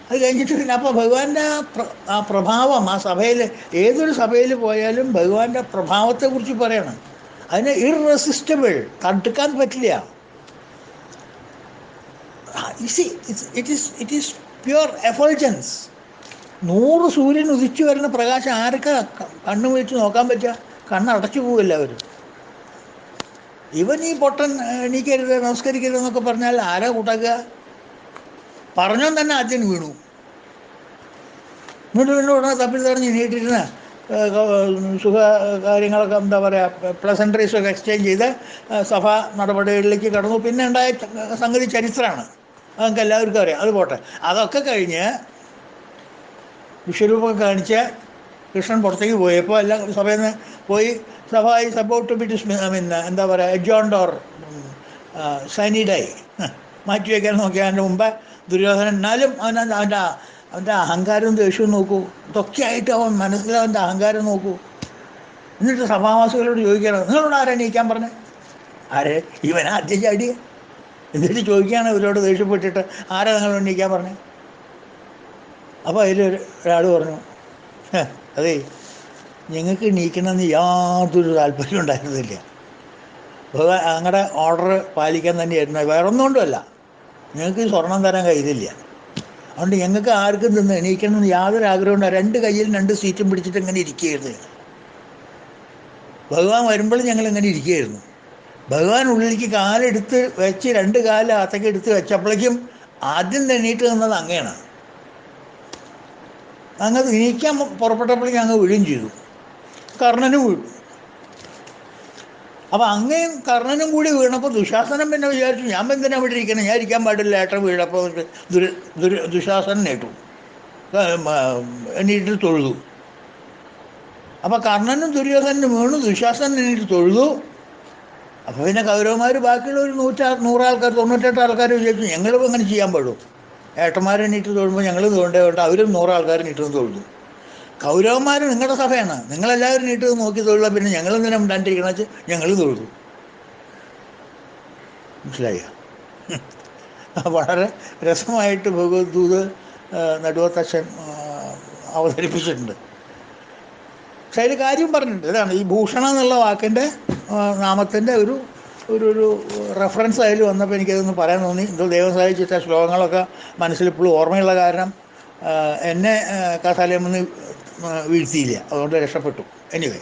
അത് കഴിഞ്ഞിട്ട് പിന്നെ അപ്പോൾ ഭഗവാന്റെ ആ പ്രഭാവം ആ സഭയിൽ, ഏതൊരു സഭയിൽ പോയാലും ഭഗവാന്റെ പ്രഭാവത്തെക്കുറിച്ച് പറയണം. അതിന് ഇറസിസ്റ്റബിൾ, തടുക്കാൻ പറ്റില്ല. It is pure എഫൾജൻസ്. 100 സൂര്യൻ ഉദിച്ചു വരുന്ന പ്രകാശം ആരൊക്കെ കണ്ണു വെച്ച് നോക്കാൻ പറ്റുക? കണ്ണടച്ചു പോവില്ല അവർ. ഇവൻ ഈ പൊട്ടൻ എണീക്കരുത് നമസ്കരിക്കരുത് എന്നൊക്കെ പറഞ്ഞാൽ ആരാ കൂട്ടാക്കുക? പറഞ്ഞോ തന്നെ ആദ്യം വീണു. എന്നിട്ട് പിന്നെ ഉടനെ തപ്പിൽ തടഞ്ഞ് നീട്ടിരുന്ന സുഖ കാര്യങ്ങളൊക്കെ എന്താ പറയുക, പ്ലസൻട്രീസൊക്കെ എക്സ്ചേഞ്ച് ചെയ്ത് സഭാ നടപടികളിലേക്ക് കടന്നു. പിന്നെ ഉണ്ടായ സംഗതി ചരിത്രമാണ്, അതൊക്കെ എല്ലാവർക്കും അറിയാം. അത് പോട്ടെ. അതൊക്കെ കഴിഞ്ഞ് വിശ്വരൂപം കാണിച്ച് കൃഷ്ണൻ പുറത്തേക്ക് പോയപ്പോൾ എല്ലാം സഭയിൽ നിന്ന് പോയി. സഭ ഈസ് അബൌട്ട് ടു ബി എന്താ പറയുക, എഡ്ജോൺഡ് ഓർ സൈനിഡായി മാറ്റിവെക്കാൻ നോക്കിയാൽ അതിൻ്റെ മുമ്പ് ദുര്യോധനൻ, എന്നാലും അവൻ്റെ അഹങ്കാരവും ദേഷ്യവും നോക്കൂ. ഇതൊക്കെ ആയിട്ട് അവൻ മനസ്സിലവൻ്റെ അഹങ്കാരം നോക്കൂ. എന്നിട്ട് സഭാവാസികളോട് ചോദിക്കണം, നിങ്ങളോട് ആരാ എണീക്കാൻ പറഞ്ഞത്? ആരെ? ഇവൻ ആദ്യം ചാടിയ. എന്നിട്ട് ചോദിക്കുകയാണ് ഇവരോട് ദേഷ്യപ്പെട്ടിട്ട്, ആരാ നിങ്ങൾ എണീക്കാൻ പറഞ്ഞത്? അപ്പോൾ ഒരാൾ പറഞ്ഞു, അതേ ഞങ്ങൾക്ക് എണീക്കണമെന്ന് യാതൊരു താല്പര്യം ഉണ്ടായിരുന്നില്ല. ഭഗവാൻ ഞങ്ങളുടെ ഓർഡർ പാലിക്കാൻ തന്നെയായിരുന്നു, വേറെ ഒന്നുകൊണ്ടുമല്ല. ഞങ്ങൾക്ക് സ്വർണം തരാൻ കയ്യിലില്ല. അതുകൊണ്ട് ഞങ്ങൾക്ക് ആർക്കും നിന്ന് എണീക്കണമെന്ന് യാതൊരു ആഗ്രഹം ഉണ്ടായി. 2 കയ്യിലും 2 സീറ്റും പിടിച്ചിട്ട് ഇങ്ങനെ ഇരിക്കുകയായിരുന്നു. ഭഗവാൻ വരുമ്പോൾ ഞങ്ങൾ ഇങ്ങനെ ഇരിക്കുകയായിരുന്നു. ഭഗവാൻ ഉള്ളിലേക്ക് കാലെടുത്ത് വെച്ച് 2 കാല് അകത്തേക്ക് എടുത്ത് വെച്ചപ്പോഴേക്കും ആദ്യം എണീറ്റ് നിന്നത് അങ്ങയാണ്. അങ്ങ് എണീക്കാൻ പുറപ്പെട്ടപ്പോഴേക്കും അങ്ങ് വീഴുകയും ചെയ്തു. കർണനും വീണു. അപ്പം അങ്ങയും കർണനും കൂടി വീണപ്പോൾ ദുശാസനം പിന്നെ വിചാരിച്ചു, ഞാൻ എന്തിനാ ഇവിടെ ഇരിക്കണം, ഞാൻ ഇരിക്കാൻ പാടില്ല, ഏട്ടൻ വീഴപ്പോൾ ദുശാസനം നേട്ടു, എണീറ്റ് തൊഴുതു. അപ്പം കർണനും ദുര്യോധനും വീണു, ദുശാസനം എണീറ്റ് തൊഴുതു. അപ്പോൾ പിന്നെ കൗരവന്മാർ ബാക്കിയുള്ള ഒരു 100 ആൾക്കാർ 98 ആൾക്കാർ വിചാരിച്ചു ഞങ്ങളും അങ്ങനെ ചെയ്യാൻ പാടും, ഏട്ടന്മാരെണീറ്റ് തൊഴുമ്പോൾ ഞങ്ങൾ തൊഴേണ്ടതുകൊണ്ട് അവരും 100 ആൾക്കാർ നീട്ട് തൊഴുതു. കൗരവന്മാർ നിങ്ങളുടെ സഭയാണ്, നിങ്ങളെല്ലാവരും നീട്ട് നോക്കി തൊഴുക, പിന്നെ ഞങ്ങൾ എന്തിനാ ഉണ്ടാണ്ടിരിക്കണമെന്ന് വെച്ച് ഞങ്ങൾ തൊഴുതു. മനസ്സിലായോ? വളരെ രസമായിട്ട് ഭഗവത്ഗീത നടുവത്തച്ഛൻ അവതരിപ്പിച്ചിട്ടുണ്ട്. പക്ഷെ അതിൽ കാര്യം പറഞ്ഞിട്ടുണ്ട്. ഇതാണ് ഈ ഭൂഷണ എന്നുള്ള വാക്കിൻ്റെ നാമത്തിൻ്റെ ഒരു ഒരു റെഫറൻസ് അതിൽ വന്നപ്പോൾ എനിക്കതൊന്ന് പറയാൻ തോന്നി. ഇത് ദൈവം സഹായിച്ചിട്ട് ശ്ലോകങ്ങളൊക്കെ മനസ്സിലിപ്പോഴും ഓർമ്മയുള്ള കാരണം എന്നെ കസാലയിൽ നിന്ന് വീഴ്ത്തിയില്ല, അതുകൊണ്ട് രക്ഷപ്പെട്ടു. എനിവേ,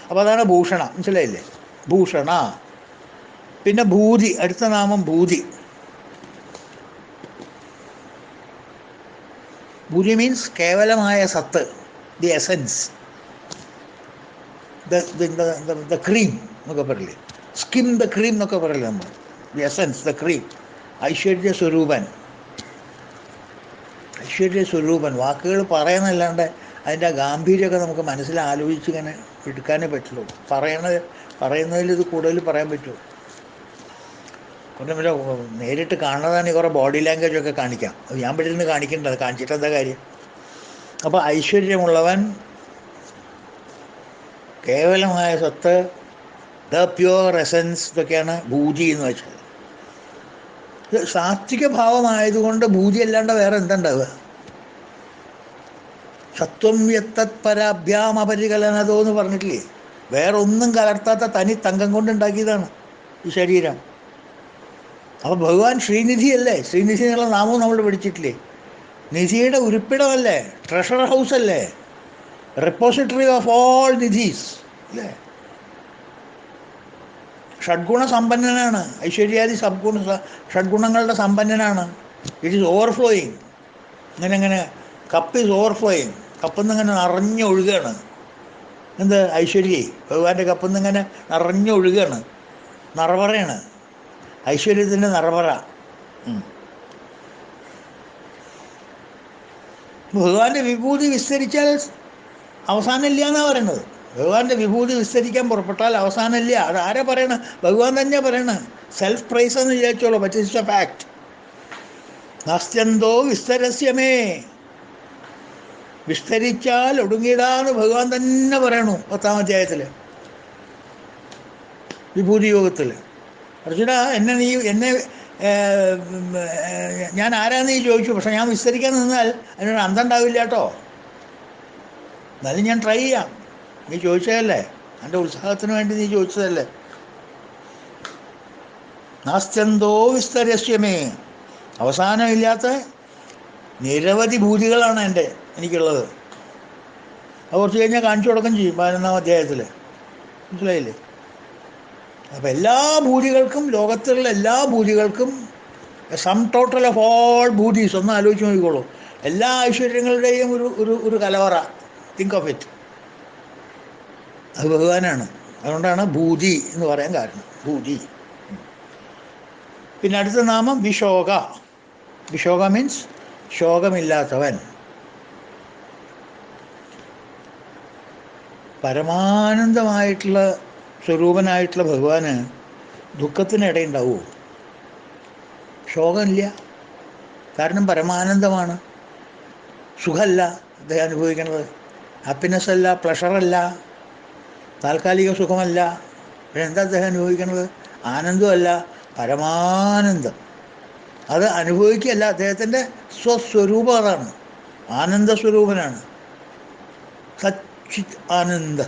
അപ്പോൾ അതാണ് ഭൂഷണ. മനസ്സിലായില്ലേ? ഭൂഷണ. പിന്നെ ഭൂതി, അടുത്ത നാമം ഭൂതി. ഭൂതി മീൻസ് കേവലമായ സത്ത്, ദി എസൻസ്, ദ ക്രീം എന്നൊക്കെ പറയില്ലേ, സ്കിം ദ ക്രീം എന്നൊക്കെ പറയില്ലേ നമ്മൾ. ദി എസൻസ്, ദ ക്രീം, ഐശ്വര്യ സ്വരൂപൻ. ഐശ്വര്യ സ്വരൂപൻ വാക്കുകൾ പറയുന്നല്ലാണ്ട് അതിൻ്റെ ഗാംഭീര്യമൊക്കെ നമുക്ക് മനസ്സിൽ ആലോചിച്ച് ഇങ്ങനെ എടുക്കാനേ പറ്റുള്ളൂ. പറയുന്നതിൽ ഇത് കൂടുതൽ പറയാൻ പറ്റുമോ? കുറേ നേരിട്ട് കാണുന്നതാണെങ്കിൽ കുറേ ബോഡി ലാംഗ്വേജൊക്കെ കാണിക്കാം. അത് ഞാൻ ഇവിടെ നിന്ന് കാണിക്കേണ്ടത്, കാണിച്ചിട്ട് എന്താ കാര്യം? അപ്പോൾ ഐശ്വര്യമുള്ളവൻ, കേവലമായ സത്ത്, ദ പ്യുവർ എസൻസ്, ഇതൊക്കെയാണ് ഭൂതി എന്ന് വെച്ചാൽ. ഇത് സാത്വിക ഭാവമായതുകൊണ്ട് ഭൂതി അല്ലാണ്ട് വേറെ എന്തുണ്ടാവുക? സത്വം യത്തത് പരാഭ്യാം അപരികലനതോ എന്ന് പറഞ്ഞിട്ടില്ലേ? വേറെ ഒന്നും കലർത്താത്ത തനി തങ്കം കൊണ്ടുണ്ടാക്കിയതാണ് ഈ ശരീരം. അപ്പോൾ ഭഗവാൻ ശ്രീനിധിയല്ലേ? ശ്രീനിധി എന്നുള്ള നാമവും നമ്മൾ പഠിച്ചിട്ടില്ലേ? നിധിയുടെ ഉരുപ്പിടമല്ലേ? ട്രഷർ ഹൗസ് അല്ലേ? റെപ്പോസിറ്ററി ഓഫ് ഓൾ നിധീസ് അല്ലേ? ഷഡ്ഗുണ സമ്പന്നനാണ്. ഐശ്വര്യാദി ഷഡ്ഗുണങ്ങളുടെ സമ്പന്നനാണ്. It is overflowing. ഇങ്ങനെ കപ്പ് ഈസ് ഓവർഫ്ലോയിങ്. കപ്പിൽ നിന്ന് ഇങ്ങനെ നിറഞ്ഞൊഴുകുകയാണ്. എന്ത്? ഐശ്വര്യ. ഭഗവാന്റെ കപ്പിൽ നിന്ന് ഇങ്ങനെ നിറഞ്ഞൊഴുകുകയാണ്. നിറവറയാണ് ഐശ്വര്യത്തിൻ്റെ നിറവറ. ഭഗവാന്റെ വിഭൂതി വിസ്തരിച്ചാൽ അവസാനമില്ല എന്നാണ് പറയുന്നത്. ഭഗവാന്റെ വിഭൂതി വിസ്തരിക്കാൻ പുറപ്പെട്ടാൽ അവസാനമില്ല. അത് ആരാ പറയണത്? ഭഗവാൻ തന്നെ പറയണത്. സെൽഫ് പ്രൈസ് എന്ന് വിചാരിച്ചോളൂ, ബട്ട് ഇറ്റ്സ് എ ഫാക്ട്. നാസ്ത്യന്തോ വിസ്തരസ്യമേ. വിസ്തരിച്ചാൽ ഒടുങ്ങിടാന്ന് ഭഗവാൻ തന്നെ പറയണു 10-ാം അധ്യായത്തിൽ വിഭൂതി യോഗത്തിൽ. അർജുന, എന്നെ ഞാൻ ആരാന്ന് നീ ചോദിച്ചു, പക്ഷെ ഞാൻ വിസ്തരിക്കാൻ നിന്നാൽ അതിനൊരു അന്തം ഉണ്ടാവില്ല കേട്ടോ. എന്നാലും ഞാൻ ട്രൈ ചെയ്യാം. നീ ചോദിച്ചതല്ലേ, എൻ്റെ ഉത്സാഹത്തിന് വേണ്ടി നീ ചോദിച്ചതല്ലേ. നാസ്ത്യന്തോ വിസ്തരസ്യമേ, അവസാനമില്ലാത്ത നിരവധി ഭൂതികളാണ് എനിക്കുള്ളത്. അത് കുറച്ച് കഴിഞ്ഞാൽ കാണിച്ചു കൊടുക്കുകയും ചെയ്യും 11-ാം അധ്യായത്തിൽ. മനസ്സിലായില്ലേ? അപ്പം എല്ലാ ഭൂതികൾക്കും, ലോകത്തിലുള്ള എല്ലാ ഭൂതികൾക്കും, സം ടോട്ടൽ ഓഫ് ഓൾ ഭൂതീസ് ഒന്ന് ആലോചിച്ച് നോക്കിക്കോളൂ. എല്ലാ ഐശ്വര്യങ്ങളുടെയും ഒരു കലവറ. Think of it. അത് ഭഗവാനാണ്. അതുകൊണ്ടാണ് ഭൂതി എന്ന് പറയാൻ കാരണം. ഭൂതി. പിന്നെ അടുത്ത നാമം വിശോക. വിശോക മീൻസ് ശോകമില്ലാത്തവൻ. പരമാനന്ദമായിട്ടുള്ള സ്വരൂപനായിട്ടുള്ള ഭഗവാന് ദുഃഖത്തിനിടയുണ്ടാവുമോ? ശോകമില്ല. കാരണം പരമാനന്ദമാണ്. സുഖമല്ല അദ്ദേഹം അനുഭവിക്കുന്നത്. ഹാപ്പിനെസ് അല്ല, പ്ലഷറല്ല, താൽക്കാലിക സുഖമല്ല. പിന്നെ എന്താ അദ്ദേഹം അനുഭവിക്കുന്നത്? ആനന്ദമല്ല, പരമാനന്ദം. അത് അനുഭവിക്കുകയല്ല, അദ്ദേഹത്തിൻ്റെ സ്വസ്വരൂപം അതാണ്. ആനന്ദസ്വരൂപനാണ്, സച്ചിത് ആനന്ദ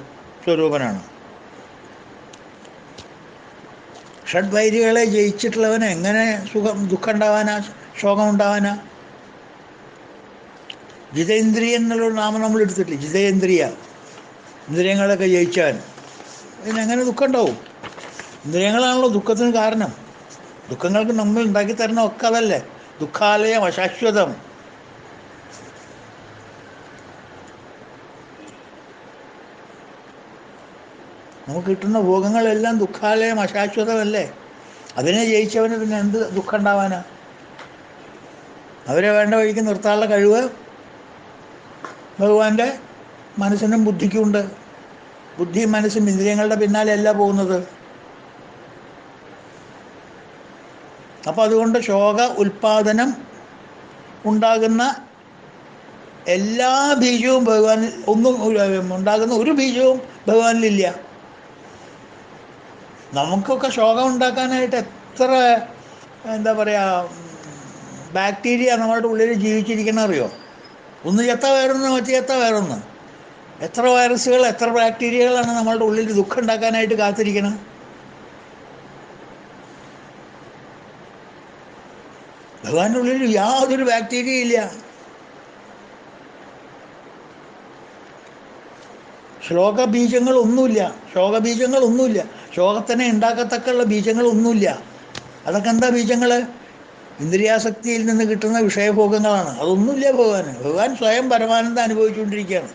സ്വരൂപനാണ്. ഷഡ്വൈരികളെ ജയിച്ചിട്ടുള്ളവന് എങ്ങനെ ദുഃഖം ഉണ്ടാവാനാ, ശോകം ഉണ്ടാവാനാ? ജിതേന്ദ്രിയൻ എന്നുള്ളൊരു നാമം നമ്മൾ എടുത്തിട്ടില്ലേ? ജിതേന്ദ്രിയ, ഇന്ദ്രിയങ്ങളൊക്കെ ജയിച്ചവൻ. ഇതിനെങ്ങനെ ദുഃഖം ഉണ്ടാവും? ഇന്ദ്രിയങ്ങളാണല്ലോ ദുഃഖത്തിന് കാരണം. ദുഃഖങ്ങൾക്ക് നമ്മൾ ഉണ്ടാക്കി തരുന്ന ഒക്കെ അതല്ലേ. ദുഃഖാലയം അശാശ്വതം. നമുക്ക് കിട്ടുന്ന ഭോഗങ്ങളെല്ലാം ദുഃഖാലയം അശാശ്വതമല്ലേ. അതിനെ ജയിച്ചവന് പിന്നെ എന്ത് ദുഃഖം ഉണ്ടാവാനാ? അവരെ വേണ്ട വഴിക്ക് നിർത്താനുള്ള കഴിവ് ഭഗവാന്റെ മനസ്സിനും ബുദ്ധിക്കുമുണ്ട്. ബുദ്ധിയും മനസ്സും ഇന്ദ്രിയങ്ങളുടെ പിന്നാലെയല്ല പോകുന്നത്. അപ്പോൾ അതുകൊണ്ട് ശോക ഉൽപാദനം ഉണ്ടാകുന്ന എല്ലാ ബീജവും ഭഗവാനിൽ ഉണ്ടാകുന്ന ഒരു ബീജവും ഭഗവാനിലില്ല. നമുക്കൊക്കെ ശോകം ഉണ്ടാക്കാനായിട്ട് എത്ര എന്താ പറയുക ബാക്ടീരിയ നമ്മളുടെ ഉള്ളിൽ ജീവിച്ചിരിക്കണം അറിയോ? ഒന്ന് ചത്ത വേറൊന്ന്, മറ്റു ചത്ത വേറൊന്ന്. എത്ര വൈറസുകൾ, എത്ര ബാക്ടീരിയകളാണ് നമ്മളുടെ ഉള്ളിൽ ദുഃഖം ഉണ്ടാക്കാനായിട്ട് കാത്തിരിക്കണം. ഭഗവാന്റെ ഉള്ളിൽ യാതൊരു ബാക്ടീരിയ ഇല്ല. ശോകബീജങ്ങളൊന്നുമില്ല. ശോകത്തിനെ ഉണ്ടാക്കത്തക്കുള്ള ബീജങ്ങളൊന്നുമില്ല. അതൊക്കെ എന്താ ബീജങ്ങൾ? ഇന്ദ്രിയാസക്തിയിൽ നിന്ന് കിട്ടുന്ന വിഷയഭോഗങ്ങളാണ്. അതൊന്നുമില്ല ഭഗവാന്. ഭഗവാൻ സ്വയം പരമാനന്ദം അനുഭവിച്ചുകൊണ്ടിരിക്കുകയാണ്.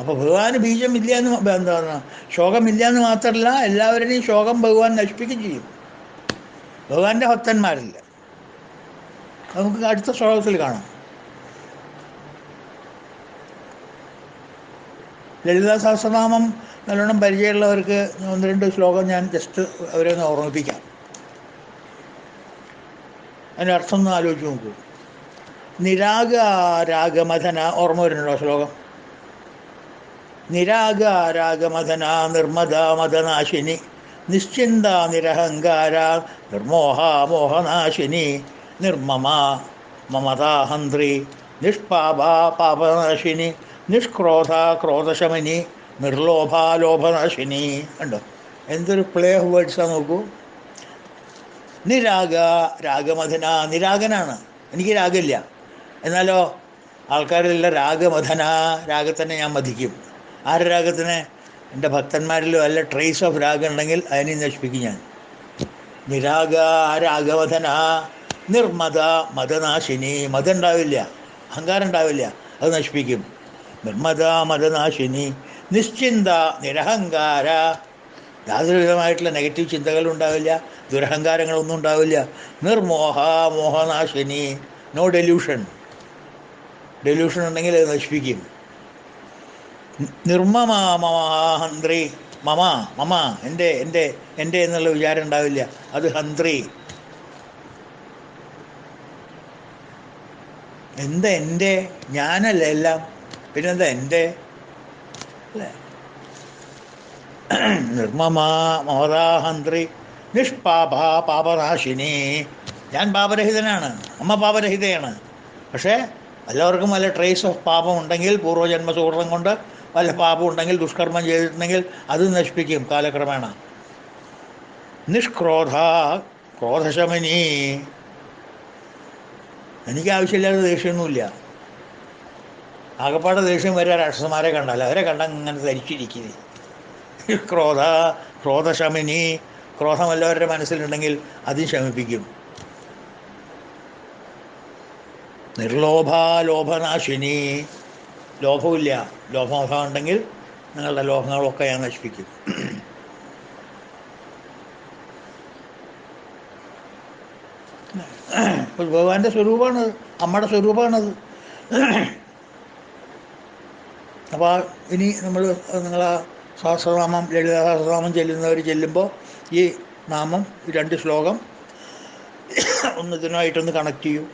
അപ്പോൾ ഭഗവാന് ബീജമില്ല എന്ന് എന്താണ്, ശോകമില്ല എന്ന് മാത്രമല്ല, എല്ലാവരുടെയും ശോകം ഭഗവാൻ നശിപ്പിക്കുകയും ചെയ്യും. ഭഗവാന്റെ ഭക്തന്മാരില്ല. നമുക്ക് അടുത്ത ശ്ലോകത്തിൽ കാണാം. ലളിതാ സഹസ്രനാമം നല്ലോണം പരിചയമുള്ളവർക്ക് 1-2 ശ്ലോകം ഞാൻ ജസ്റ്റ് അവരെ ഒന്ന് ഓർമ്മിപ്പിക്കാം. അതിൻ്റെ അർത്ഥം ഒന്ന് ആലോചിച്ച് നോക്കൂ. നിരാഗാരാഗമഥന, ഓർമ്മ വരുന്നുണ്ടോ ശ്ലോകം? നിരാഗാരാഗമഥന നിർമ്മദാ മദനാശിനി നിശ്ചിന്ത നിരഹങ്കാര നിർമോഹാ മോഹനാശിനി നിർമ്മമാ മമതാഹന്ത്രി നിഷ്പാപാ പാപനാശിനി നിഷ്ക്രോധ ക്രോധശമനി നിർലോഭാലോഭനാശിനി. ഉണ്ടോ? എന്തൊരു പ്ലേ ഓഫ് വേർഡ്സാണ് നോക്കൂ. നിരാഗ രാഗമഥന, നിരാഗനാണ്, എനിക്ക് രാഗമില്ല. എന്നാലോ ആൾക്കാരിലുള്ള രാഗമഥന, രാഗത്തിനെ ഞാൻ മതിക്കും. ആരുടെ രാഗത്തിനെ? എൻ്റെ ഭക്തന്മാരിൽ വല്ല ട്രേസ് ഓഫ് രാഗം ഉണ്ടെങ്കിൽ അതിനെ നശിപ്പിക്കും ഞാൻ. നിരാഗ രാഗമഥന നിർമ്മത മദനാശിനി, മതം ഉണ്ടാവില്ല, അഹങ്കാരം ഉണ്ടാവില്ല, അത് നശിപ്പിക്കും. നിർമ്മത മദനാശിനി നിശ്ചിന്ത നിരഹങ്കാര, യാതൊരു വിധമായിട്ടുള്ള നെഗറ്റീവ് ചിന്തകളും ഉണ്ടാവില്ല, ദുരഹങ്കാരങ്ങളൊന്നും ഉണ്ടാവില്ല. നിർമോഹ മോഹനാശിനി, നോ ഡെലൂഷൻ ഉണ്ടെങ്കിൽ അത് നശിപ്പിക്കും. നിർമ്മമാ മമാഹന്ത്രി, മമ എൻ്റെ എന്നുള്ള വിചാരം ഉണ്ടാവില്ല, അത് ഹന്ത്രി, എന്താ എൻ്റെ? ഞാനല്ല എല്ലാം, പിന്നെന്താ എൻ്റെ? അല്ലേ? നിർമ്മമാ മമതാഹന്ത്രി നിഷ്പാപാ പാപനാശിനി. ഞാൻ പാപരഹിതനാണ്, അമ്മ പാപരഹിതയാണ്. പക്ഷേ എല്ലാവർക്കും വല്ല ട്രേസ് ഓഫ് പാപം ഉണ്ടെങ്കിൽ, പൂർവ്വജന്മ സുഹൃതം കൊണ്ട് വല്ല പാപം ഉണ്ടെങ്കിൽ, ദുഷ്കർമ്മം ചെയ്തിട്ടുണ്ടെങ്കിൽ അത് നശിപ്പിക്കും കാലക്രമേണ. നിഷ്ക്രോധ ക്രോധശമനി. എനിക്ക് ആവശ്യമില്ലാത്ത ദേഷ്യമൊന്നുമില്ല. ആകപ്പാടെ ദേഷ്യം വരെ രാക്ഷസന്മാരെ കണ്ടല്ല, അവരെ കണ്ട ഇങ്ങനെ ധരിച്ചിരിക്കുന്നത്. ക്രോധ ക്രോധശമിനി. ക്രോധം എല്ലാവരുടെ മനസ്സിലുണ്ടെങ്കിൽ അതും ശമിപ്പിക്കും. നിർലോഭ ലോഭനാശിനി. ലോഭമില്ല. ലോഭമോഹം ഉണ്ടെങ്കിൽ നിങ്ങളുടെ ലോഭങ്ങളൊക്കെ ഞാൻ നശിപ്പിക്കും. ഭഗവാന്റെ സ്വരൂപമാണത്, അമ്മയുടെ സ്വരൂപമാണത്. അപ്പോൾ ഇനി നമ്മൾ നിങ്ങളാ സഹസ്രനാമം, ലളിതാ സഹസ്രനാമം ചെല്ലുന്നവർ ചെല്ലുമ്പോൾ ഈ നാമം, 2 ശ്ലോകം ഇതിനായിട്ടൊന്ന് കണക്ട് ചെയ്യൂ.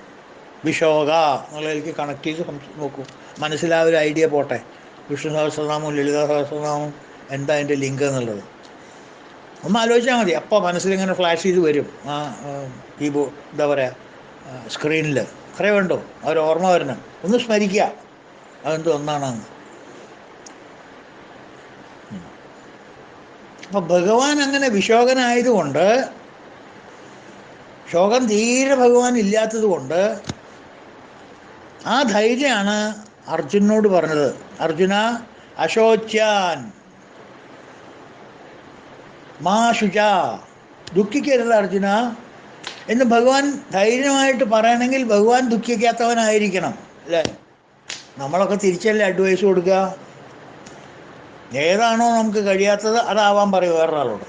വിശോക എന്നുള്ളതിലേക്ക് കണക്ട് ചെയ്ത് നോക്കൂ. മനസ്സിലാ ഒരു ഐഡിയ പോട്ടെ. വിഷ്ണു സഹസ്രനാമവും ലളിതാ സഹസ്രനാമവും എന്താ അതിൻ്റെ ലിങ്ക് എന്നുള്ളത് ഒന്ന് ആലോചിച്ചാൽ മതി. അപ്പോൾ മനസ്സിലിങ്ങനെ ഫ്ലാഷ് ചെയ്ത് വരും. എന്താ പറയുക, സ്ക്രീനിൽ അത്രേ വേണ്ടോ അവർ ഓർമ്മ വരണം. ഒന്ന് സ്മരിക്കുക അതെന്തോ ഒന്നാണെന്ന്. അപ്പം ഭഗവാൻ അങ്ങനെ വിശോകനായതുകൊണ്ട്, ശോകം തീരെ ഭഗവാൻ ഇല്ലാത്തത് കൊണ്ട് ആ ധൈര്യമാണ് അർജുനോട് പറഞ്ഞത്. അർജുന അശോച്യാൻ മാ ശുച, ദുഃഖിക്കരുത് അർജുന എന്ന് ഭഗവാൻ ധൈര്യമായിട്ട് പറയണമെങ്കിൽ ഭഗവാൻ ദുഃഖിക്കാത്തവനായിരിക്കണം, അല്ലേ? നമ്മളൊക്കെ തിരിച്ചല്ലേ അഡ്വൈസ് കൊടുക്കുക. ഏതാണോ നമുക്ക് കഴിയാത്തത് അതാവാൻ പറയും വേറൊരാളോട്.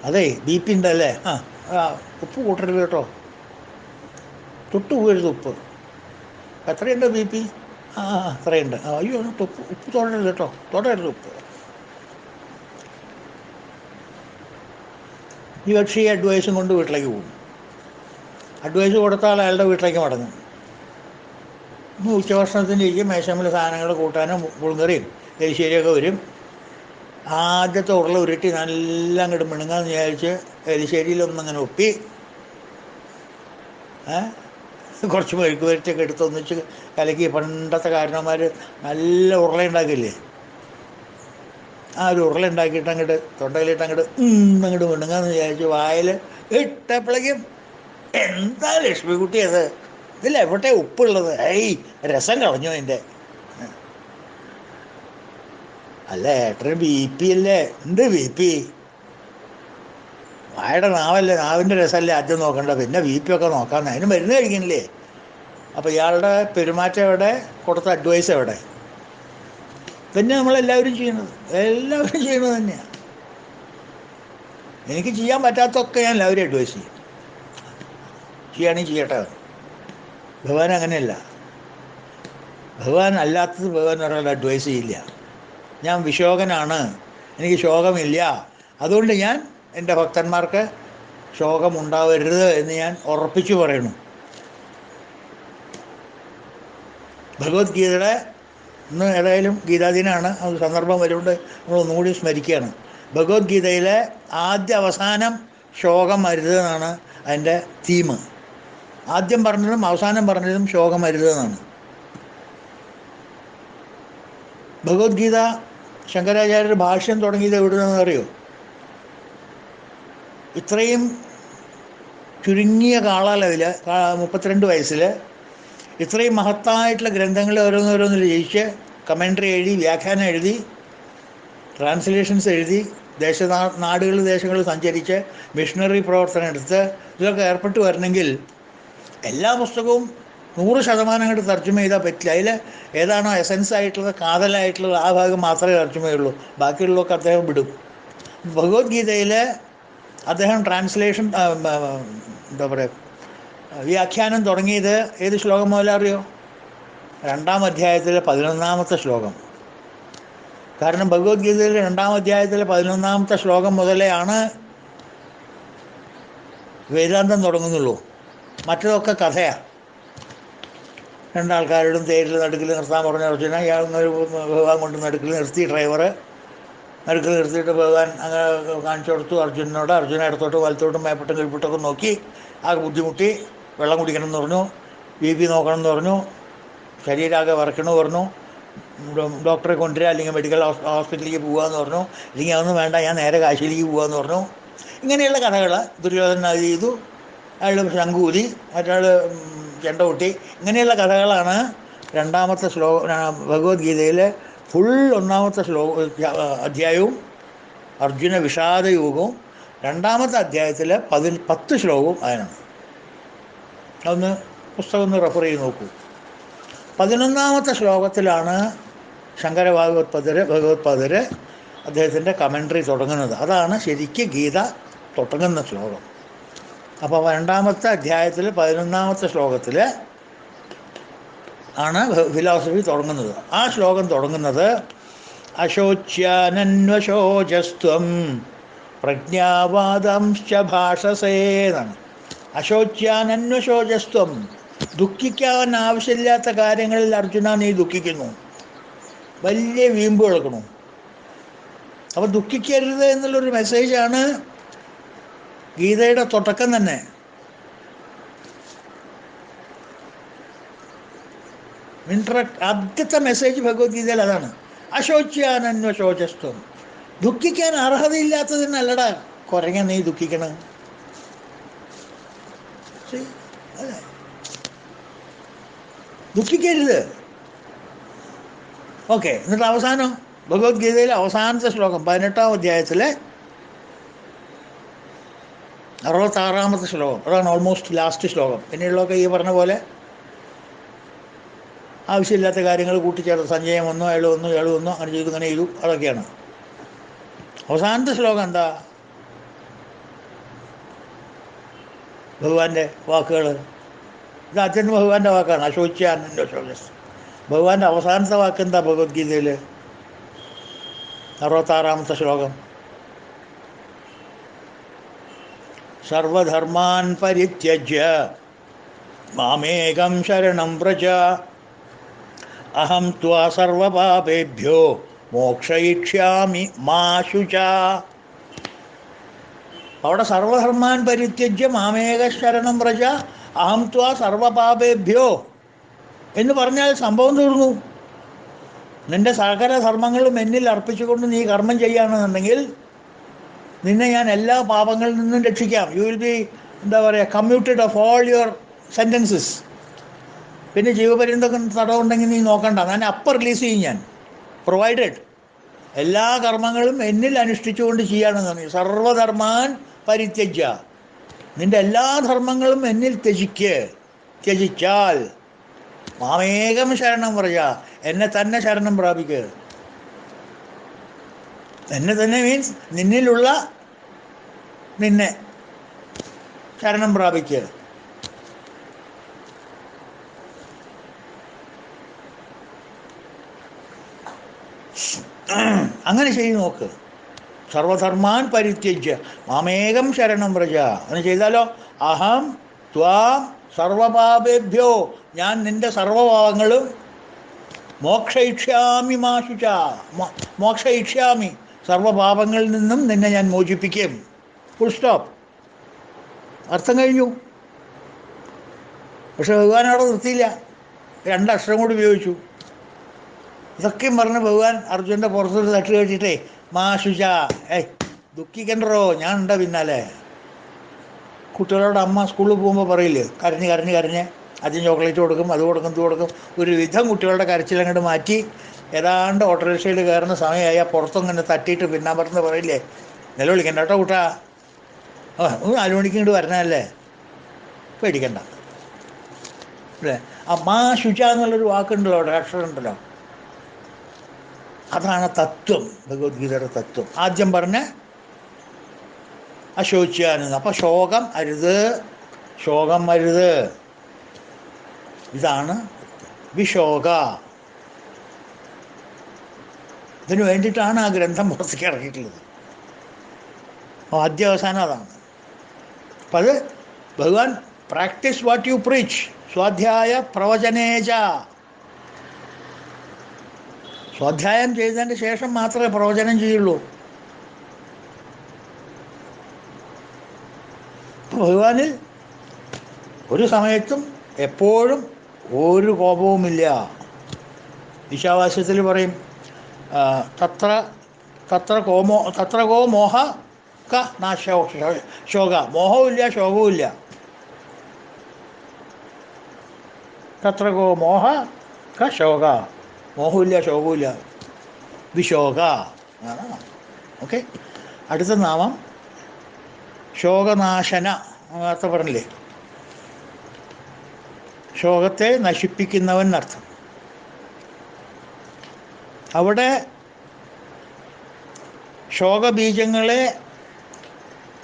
അതെ, ബി പി ഉണ്ടല്ലേ, ഉപ്പ് കൂട്ടരുത് കേട്ടോ, തൊട്ട് പോകരുത് ഉപ്പ്. എത്രയുണ്ട് ബി പി? അത്രയുണ്ട്. അയ്യോ ഉപ്പ് തൊടരുത് കേട്ടോ, തൊടരുത് ഉപ്പ്. ഈ കക്ഷി അഡ്വൈസും കൊണ്ട് വീട്ടിലേക്ക് പോകും. അഡ്വൈസ് കൊടുത്താൽ അയാളുടെ വീട്ടിലേക്ക് മടങ്ങും. ഉച്ചഭക്ഷണത്തിനിരിക്കും, മേശമ്മൽ സാധനങ്ങൾ കൂട്ടാനും പുളുങ്കറിയും എലിശ്ശേരിയൊക്കെ വരും. ആദ്യത്തെ ഉരുള ഉരുട്ടി നല്ല അങ്ങോട്ട് മിണുങ്ങാന്ന് വിചാരിച്ച് എലിശ്ശേരിയിലൊന്നങ്ങനെ ഒപ്പി കുറച്ച് മെഴുക്ക് വരച്ചൊക്കെ എടുത്ത് ഒന്നിച്ച് കലക്കി. പണ്ടത്തെ കാരണവന്മാർ നല്ല ഉരുള ഉണ്ടാക്കില്ലേ, ആ ഒരു ഉരുള ഉണ്ടാക്കിയിട്ട് അങ്ങോട്ട് തൊണ്ടയിലിട്ട് അങ്ങോട്ട് മിണുങ്ങാന്ന് വിചാരിച്ച് വായിൽ ഇട്ടപ്പോഴേക്കും എന്താ ലക്ഷ്മിക്കുട്ടി അത്, ഇതിലെവിടെ ഉപ്പുള്ളത്? രസം കളഞ്ഞു അതിൻ്റെ. അല്ല ഏട്ടന് ബി പി അല്ലേ? എന്ത് ബി പി? വായുടെ നാവല്ലേ, നാവിൻ്റെ രസമല്ലേ ആദ്യം നോക്കണ്ട, പിന്നെ ബി പി ഒക്കെ നോക്കാമെന്ന്. അതിന് മരുന്ന് കഴിക്കണില്ലേ? അപ്പോൾ ഇയാളുടെ പെരുമാറ്റം എവിടെ, കൊടുത്ത അഡ്വൈസ് എവിടെ? തന്നെ നമ്മളെല്ലാവരും ചെയ്യുന്നത്, എല്ലാവരും ചെയ്യുന്നത് തന്നെയാണ്. എനിക്ക് ചെയ്യാൻ പറ്റാത്തൊക്കെ ഞാൻ എല്ലാവരും അഡ്വൈസ് ചെയ്യും. ചെയ്യുകയാണെങ്കിൽ ചെയ്യട്ടെ. ഭഗവാൻ അങ്ങനെയല്ല. ഭഗവാൻ അല്ലാത്തത് ഭഗവാൻ ഒരാൾ അഡ്വൈസ് ചെയ്യില്ല. ഞാൻ വിശോകനാണ്, എനിക്ക് ശോകമില്ല, അതുകൊണ്ട് ഞാൻ എൻ്റെ ഭക്തന്മാർക്ക് ശോകമുണ്ടാവരുത് എന്ന് ഞാൻ ഉറപ്പിച്ചു പറയണു. ഭഗവത്ഗീതയുടെ ഇന്ന് ഏതായാലും ഗീതാദിനാണ്, അത് സന്ദർഭം വരുകൊണ്ട് നമ്മൾ ഒന്നുകൂടി സ്മരിക്കുകയാണ്. ഭഗവത്ഗീതയിലെ ആദ്യ അവസാനം ശോകം അരുത് എന്നാണ് അതിൻ്റെ തീം. ആദ്യം പറഞ്ഞതും അവസാനം പറഞ്ഞതും ശോകം അരുത് എന്നാണ്. ഭഗവത്ഗീത ശങ്കരാചാര്യർ ഭാഷ്യം തുടങ്ങിയത് എവിടുന്നെന്ന് അറിയോ? ഇത്രയും ചുരുങ്ങിയ കാലയളവിൽ 32 വയസ്സിൽ ഇത്രയും മഹത്തായിട്ടുള്ള ഗ്രന്ഥങ്ങൾ ഓരോന്നോരോന്ന് രചിച്ച് കമൻട്രി എഴുതി, വ്യാഖ്യാനം എഴുതി, ട്രാൻസ്ലേഷൻസ് എഴുതി, നാടുകൾ ദേശങ്ങൾ സഞ്ചരിച്ച് മിഷണറി പ്രവർത്തനം എടുത്ത് ഇതിലൊക്കെ ഏർപ്പെട്ട് വരണമെങ്കിൽ എല്ലാ പുസ്തകവും 100% അങ്ങോട്ട് തർജ്ജമ ചെയ്താൽ പറ്റില്ല. അതിൽ ഏതാണോ എസൻസ് ആയിട്ടുള്ളത്, കാതലായിട്ടുള്ളത്, ആ ഭാഗം മാത്രമേ തർജ്ജമയുള്ളൂ, ബാക്കിയുള്ളതൊക്കെ അദ്ദേഹം വിടും. ഭഗവത്ഗീതയിൽ അദ്ദേഹം ട്രാൻസ്ലേഷൻ എന്താ പറയുക, വ്യാഖ്യാനം തുടങ്ങിയത് ഏത് ശ്ലോകം മുതലറിയോ? 2-ാം അധ്യായത്തിലെ 11-ാമത്തെ ശ്ലോകം. കാരണം ഭഗവത്ഗീതയിലെ 2-ാം അധ്യായത്തിലെ 11-ാമത്തെ ശ്ലോകം മുതലേ ആണ് വേദാന്തം തുടങ്ങുന്നുള്ളൂ. മറ്റതൊക്കെ കഥയാണ്. രണ്ടാൾക്കാരോടും തേരിൽ നടുക്കിൽ നിർത്താൻ പറഞ്ഞ അർജുന ഇയാൾ ഭഗവാൻ കൊണ്ട് നടുക്കിൽ നിർത്തി. ഡ്രൈവർ നടുക്കിൽ നിർത്തിയിട്ട് ഭഗവാൻ അങ്ങനെ കാണിച്ചു കൊടുത്തു അർജുനനോട്. അർജുന ഇടത്തോട്ടും വലത്തോട്ടും മേപ്പോട്ടും കീഴ്പോട്ടൊക്കെ നോക്കി. ആകെ ബുദ്ധിമുട്ടി. വെള്ളം കുടിക്കണം എന്ന് പറഞ്ഞു, ബി പി നോക്കണം എന്ന് പറഞ്ഞു, ശരീരമാകെ വറക്കണമെന്ന് പറഞ്ഞു, ഡോക്ടറെ കൊണ്ടുവരിക അല്ലെങ്കിൽ മെഡിക്കൽ ഹോസ്പിറ്റലിലേക്ക് പോകുകയെന്ന് പറഞ്ഞു, അല്ലെങ്കിൽ അതൊന്നും വേണ്ട ഞാൻ നേരെ കാശിയിലേക്ക് പോകുകയെന്ന് പറഞ്ഞു. ഇങ്ങനെയുള്ള കഥകൾ ദുര്യോധന അത് ചെയ്തു. അയാൾ ശംഖൂരി, മറ്റാൾ ചെണ്ട കൊട്ടി. ഇങ്ങനെയുള്ള കഥകളാണ് രണ്ടാമത്തെ ഭഗവത്ഗീതയിൽ ഫുൾ ഒന്നാമത്തെ അധ്യായവും അർജുന വിഷാദയോഗവും രണ്ടാമത്തെ അധ്യായത്തിൽ 10 ശ്ലോകവും അതിനാണ്. അതൊന്ന് പുസ്തകം ഒന്ന് റെഫർ ചെയ്ത് നോക്കൂ. 11ാമത്തെ ശ്ലോകത്തിലാണ് ശങ്കര ഭഗവത്പാദർ അദ്ദേഹത്തിൻ്റെ കമൻട്രി തുടങ്ങുന്നത്. അതാണ് ശരിക്ക് ഗീത തുടങ്ങുന്ന ശ്ലോകം. അപ്പോൾ രണ്ടാമത്തെ അധ്യായത്തിൽ 11ാമത്തെ ശ്ലോകത്തിൽ ആണ് ഫിലോസഫി തുടങ്ങുന്നത്. ആ ശ്ലോകം തുടങ്ങുന്നത് അശോച്യാനന്വശോചസ്ത്വം പ്രജ്ഞാവാദംശ്ച ഭാഷസേ എന്നാണ്. അശോച്യാനന്വശോചസ്ത്വം, ദുഃഖിക്കാൻ ആവശ്യമില്ലാത്ത കാര്യങ്ങളിൽ അർജുന നീ ദുഃഖിക്കുന്നു, വലിയ വീമ്പ് കിടക്കണു. അപ്പോൾ ദുഃഖിക്കരുത് എന്നുള്ളൊരു മെസ്സേജാണ് ഗീതയുടെ തുടക്കം തന്നെ. ആദ്യത്തെ മെസ്സേജ് ഭഗവത്ഗീതയിൽ അതാണ്. അശോച്യാനന്വശോചസ്ത്വം, ദുഃഖിക്കാൻ അർഹതയില്ലാത്തതിനല്ലടാ കുറഞ്ഞ നീ ദുഃഖിക്കണം. അതെ, ദുഃഖിക്കരുത്. ഓക്കെ. എന്നിട്ട് അവസാനം ഭഗവത്ഗീതയിലെ അവസാനത്തെ ശ്ലോകം 18ാം അധ്യായത്തിലെ 66ാമത്തെ ശ്ലോകം, അതാണ് ഓൾമോസ്റ്റ് ലാസ്റ്റ് ശ്ലോകം. പിന്നെയുള്ളതൊക്കെ ഈ പറഞ്ഞ പോലെ ആവശ്യമില്ലാത്ത കാര്യങ്ങൾ കൂട്ടിച്ചേർത്ത് സഞ്ജയം വന്നു, അയാൾ വന്നു, ഇയാൾ വന്നു, അങ്ങനെ ചെയ്തു, ഇങ്ങനെ ചെയ്തു, അതൊക്കെയാണ്. അവസാനത്തെ ശ്ലോകം എന്താ? ഭഗവാന്റെ വാക്കുകൾ. ഇത് അച്ഛൻ ഭഗവാന്റെ വാക്കാണ്. അശോച്യാനന്വശോചസ്. ഭഗവാന്റെ അവസാനത്തെ വാക്ക് എന്താ ഭഗവത്ഗീതയിൽ? 66ാമത്തെ ശ്ലോകം. സർവധർമാൻ പരിത്യജ്യ മാമേകം ശരണം വ്രജ അഹം ത്വാ സർവപാപേഭ്യോ മോക്ഷയിഷ്യാമി മാ ശുച. അവിടെ സർവധർമാൻ പരിത്യജ്യ മാമേക ശരണം വ്രജ അഹം ത്വാ സർവപാപേഭ്യോ എന്ന് പറഞ്ഞാൽ സംഭവം തീർന്നു. നിന്റെ സകല ധർമ്മങ്ങളും എന്നിൽ അർപ്പിച്ചുകൊണ്ട് നീ കർമ്മം ചെയ്യുകയാണെന്നുണ്ടെങ്കിൽ നിന്നെ ഞാൻ എല്ലാ പാപങ്ങളിൽ നിന്നും രക്ഷിക്കാം. യു വിൽ ബി എന്താ പറയുക, commuted of all your sentences. പിന്നെ ജീവപര്യന്തം തടവുണ്ടെങ്കിൽ നീ നോക്കണ്ട, ഞാൻ അപ്പം റിലീസ് ചെയ്യും ഞാൻ, പ്രൊവൈഡഡ് എല്ലാ കർമ്മങ്ങളും എന്നിൽ അനുഷ്ഠിച്ചുകൊണ്ട് ചെയ്യാണെന്നാണ്. സർവധർമാൻ പരിത്യജ്യ, നിന്റെ എല്ലാ ധർമ്മങ്ങളും എന്നിൽ ത്യജിച്ചാൽ മാമേകം ശരണം വ്രജ, എന്നെ തന്നെ ശരണം പ്രാപിക്കുക. എന്നെ തന്നെ മീൻസ് നിന്നിലുള്ള നിന്നെ ശരണം പ്രാപിക്കുക. അങ്ങനെ ചെയ്ത് നോക്ക്. സർവധർമാൻ പരിത്യജ്യ മാമേകം ശരണം വ്രജ അങ്ങനെ ചെയ്താലോ, അഹം ത്വാം സർവപാപേഭ്യോ, ഞാൻ നിന്റെ സർവപാപങ്ങളും മോക്ഷയിഷ്യാമി മാ ശുച, മോക്ഷയിഷ്യാമി, സർവപാപങ്ങളിൽ നിന്നും നിന്നെ ഞാൻ മോചിപ്പിക്കും. Full stop. അർത്ഥം കഴിഞ്ഞു. പക്ഷെ ഭഗവാൻ അവിടെ നിർത്തിയില്ല, 2 അക്ഷരം കൂടി ഉപയോഗിച്ചു. ഇതൊക്കെയും പറഞ്ഞ് ഭഗവാൻ അർജുൻ്റെ പുറത്തൊരു തട്ട് കഴിച്ചിട്ടേ മാ ശുച, ദുഃഖിക്കണ്ടോ, ഞാൻ ഉണ്ട പിന്നാലെ. കുട്ടികളോട് അമ്മ സ്കൂളിൽ പോകുമ്പോൾ പറയില്ലേ, കരഞ്ഞ് അച്ഛൻ ചോക്ലേറ്റ് കൊടുക്കും, അത് കൊടുക്കും, ഇത് കൊടുക്കും. ഒരു വിധം കുട്ടികളുടെ കരച്ചിലങ്ങോട്ട് മാറ്റി ഏതാണ്ട് ഓട്ടോറിക്ഷയിൽ കയറുന്ന സമയമായ പുറത്തങ്ങനെ തട്ടിയിട്ട് പിന്നാമ്പറന്ന് പറയില്ലേ, നിലവിളിക്കണ്ട കേട്ടോ കൂട്ടാ, 4 മണിക്ക് ഇങ്ങോട്ട് വരണല്ലേ, പേടിക്കണ്ട അല്ലേ. ആ മാ ശുച എന്നുള്ളൊരു വാക്കുണ്ടല്ലോ, അവിടെ അക്ഷരം ഉണ്ടല്ലോ, അതാണ് തത്വം, ഭഗവത്ഗീതയുടെ തത്വം. ആദ്യം പറഞ്ഞ അശോച്യാനെന്ന്. അപ്പം ശോകം അരുത്, ഇതാണ് വിശോക. ഇതിനു വേണ്ടിയിട്ടാണ് ആ ഗ്രന്ഥം പുറത്തേക്ക് ഇറങ്ങിയിട്ടുള്ളത്. ആദ്യ അവസാനം അതാണ്. അപ്പം അത് ഭഗവാൻ പ്രാക്ടീസ് വാട്ട് യു പ്രീച്ച്. സ്വാധ്യായ പ്രവചനേച. സ്വാധ്യായം ചെയ്തതിൻ്റെ ശേഷം മാത്രമേ പ്രവചനം ചെയ്യുള്ളൂ. ഭഗവാനിൽ ഒരു സമയത്തും എപ്പോഴും ഒരു കോപവുമില്ല. ഈശാവാസ്യത്തിൽ പറയും തത്ര തത്ര കോ മോഹ ക നാശോ ശോക. മോഹവുമില്ല, ശോകവുമില്ല. തത്ര കോ മോഹ ക ശോക. മോഹമില്ല, ശോകവുമില്ല. വിശോക. ഓക്കെ. അടുത്ത നാമം ശോകനാശന. നേരത്തെ പറഞ്ഞില്ലേ, ശോകത്തെ നശിപ്പിക്കുന്നവൻ എന്നർത്ഥം. അവിടെ ശോകബീജങ്ങളെ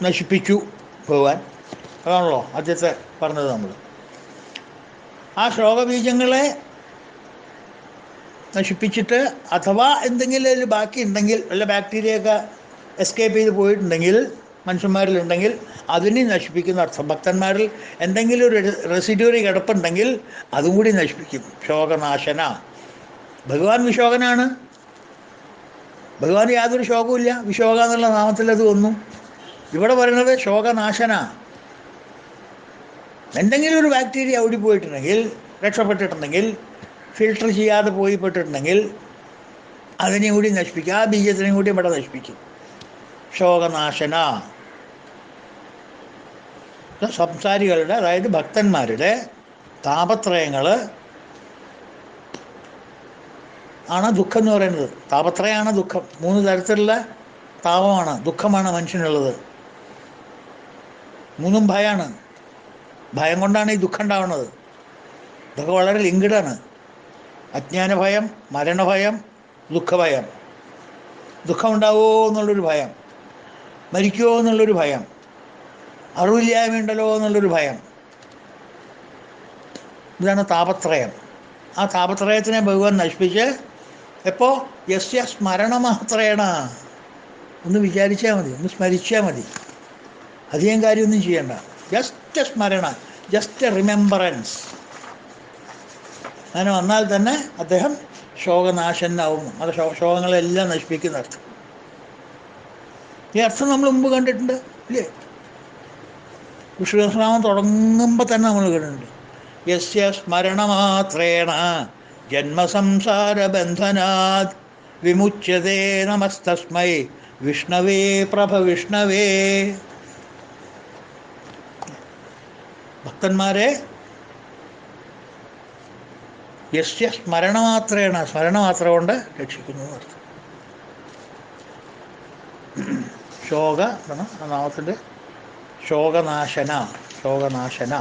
നശിപ്പിച്ചു ഭഗവാൻ. അതാണല്ലോ ആദ്യത്തെ പറഞ്ഞത് നമ്മൾ. ആ ശോകബീജങ്ങളെ നശിപ്പിച്ചിട്ട് അഥവാ എന്തെങ്കിലും അതിൽ ബാക്കി ഉണ്ടെങ്കിൽ, വല്ല ബാക്ടീരിയയൊക്കെ എസ്കേപ്പ് ചെയ്ത് പോയിട്ടുണ്ടെങ്കിൽ, മനുഷ്യന്മാരിലുണ്ടെങ്കിൽ അതിനെ നശിപ്പിക്കുന്ന അർത്ഥം. ഭക്തന്മാരിൽ എന്തെങ്കിലും ഒരു റെസിഡ്യൂറി കിടപ്പുണ്ടെങ്കിൽ അതും കൂടി നശിപ്പിക്കും. ശോകനാശന. ഭഗവാൻ വിശോകനാണ്. ഭഗവാൻ യാതൊരു ശോകവുമില്ല. വിശോക എന്നുള്ള നാമത്തിൽ അത് വന്നു. ഇവിടെ പറയുന്നത് ശോകനാശന. എന്തെങ്കിലും ഒരു ബാക്ടീരിയ ഓടി പോയിട്ടുണ്ടെങ്കിൽ, രക്ഷപ്പെട്ടിട്ടുണ്ടെങ്കിൽ, ഫിൽട്ടർ ചെയ്യാതെ പോയിപ്പെട്ടിട്ടുണ്ടെങ്കിൽ അതിനെയും കൂടി നശിപ്പിക്കും. ആ ബീജത്തിനെയും കൂടി ഇവിടെ നശിപ്പിക്കും. ശോകനാശന. സംസാരികളുടെ, അതായത് ഭക്തന്മാരുടെ താപത്രയങ്ങൾ ആണ് ദുഃഖം എന്ന് പറയുന്നത്. താപത്രയമാണ് ദുഃഖം. 3 തരത്തിലുള്ള താപമാണ്, ദുഃഖമാണ് മനുഷ്യനുള്ളത്. 3ഉം ഭയമാണ്. ഭയം കൊണ്ടാണ് ഈ ദുഃഖം ഉണ്ടാവുന്നത്. ഇതൊക്കെ വളരെ ലിങ്ക്ഡാണ്. അജ്ഞാനഭയം, മരണഭയം, ദുഃഖഭയം. ദുഃഖമുണ്ടാവുമോ എന്നുള്ളൊരു ഭയം, മരിക്കുമോ എന്നുള്ളൊരു ഭയം, അറിവില്ലായ്മയുണ്ടല്ലോ എന്നുള്ളൊരു ഭയം. ഇതാണ് താപത്രയം. ആ താപത്രയത്തിനെ ഭഗവാൻ നശിപ്പിച്ച് എപ്പോൾ യസ്യ സ്മരണമാത്രേണ. ഒന്ന് വിചാരിച്ചാൽ മതി, ഒന്ന് സ്മരിച്ചാൽ മതി. അധികം കാര്യമൊന്നും ചെയ്യണ്ട. ജസ്റ്റ് സ്മരണ, ജസ്റ്റ് റിമെമ്പറൻസ്. അങ്ങനെ വന്നാൽ തന്നെ അദ്ദേഹം ശോകനാശനാവും. അത് ശോകങ്ങളെല്ലാം നശിപ്പിക്കുന്ന അർത്ഥം. ഈ അർത്ഥം നമ്മൾ മുമ്പ് കണ്ടിട്ടുണ്ട് ഇല്ലേ? വിഷ്ണു സഹസ്രനാമം തുടങ്ങുമ്പോൾ തന്നെ നമ്മൾ കേട്ടിട്ടുണ്ട്. യസ്യ സ്മരണമാത്രേണ ജന്മസംസാരബന്ധനാത് വിമുച്യതേ നമസ്തസ്മൈ വിഷ്ണവേ പ്രഭ വിഷ്ണവേ. ഭക്തന്മാരെ യസ്യ സ്മരണമാത്രേണ, സ്മരണമാത്ര കൊണ്ട് രക്ഷിക്കുന്നു എന്നർത്ഥം. ശോക എന്നാണ് ആ നാമത്തിൻ്റെ ശോകനാശന. ശോകനാശന.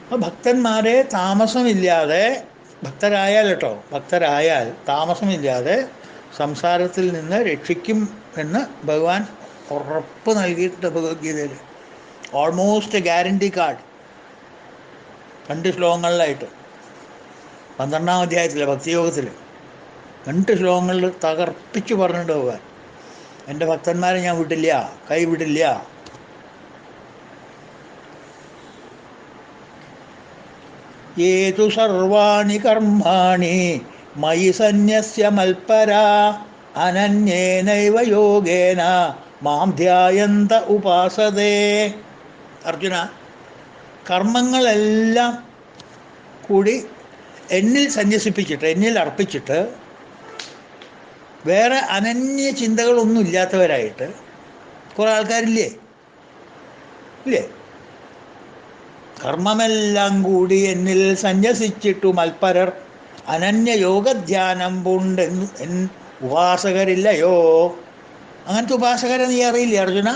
അപ്പോൾ ഭക്തന്മാരെ താമസമില്ലാതെ, ഭക്തരായാൽ കേട്ടോ, ഭക്തരായാൽ താമസമില്ലാതെ സംസാരത്തിൽ നിന്ന് രക്ഷിക്കും എന്ന് ഭഗവാൻ ഉറപ്പ് നൽകിയിട്ടുണ്ട് ഭഗവത്ഗീതയിൽ. Almost guarantee card. 2 ശ്ലോകങ്ങളിലായിട്ട് 12ാം അധ്യായത്തിൽ ഭക്തിയോഗത്തിൽ 2 ശ്ലോകങ്ങളിൽ തകർപ്പിച്ച് പറഞ്ഞിട്ട് ഭഗവാൻ, എൻ്റെ ഭക്തന്മാരെ ഞാൻ വിടില്ല, കൈവിടില്ല. ഏതു സർവാണി കർമാണി മയി സന്യസ്യ മൽപരാ അനന്യേനൈവ യോഗേന മാം ധ്യായന്ത ഉപാസതേ. അർജുന, കർമ്മങ്ങളെല്ലാം കൂടി എന്നിൽ സന്യസിപ്പിച്ചിട്ട്, എന്നിൽ അർപ്പിച്ചിട്ട്, വേറെ അനന്യ ചിന്തകളൊന്നും ഇല്ലാത്തവരായിട്ട് കുറേ ആൾക്കാരില്ലേ? ഇല്ലേ? കർമ്മമെല്ലാം കൂടി എന്നിൽ സന്യസിച്ചിട്ടു മൽപരർ അനന്യ യോഗധ്യാനം പൂണ്ട് ഉപാസകരില്ലയോ. അങ്ങനത്തെ ഉപാസകരെ നീ അറിയില്ലേ അർജുന?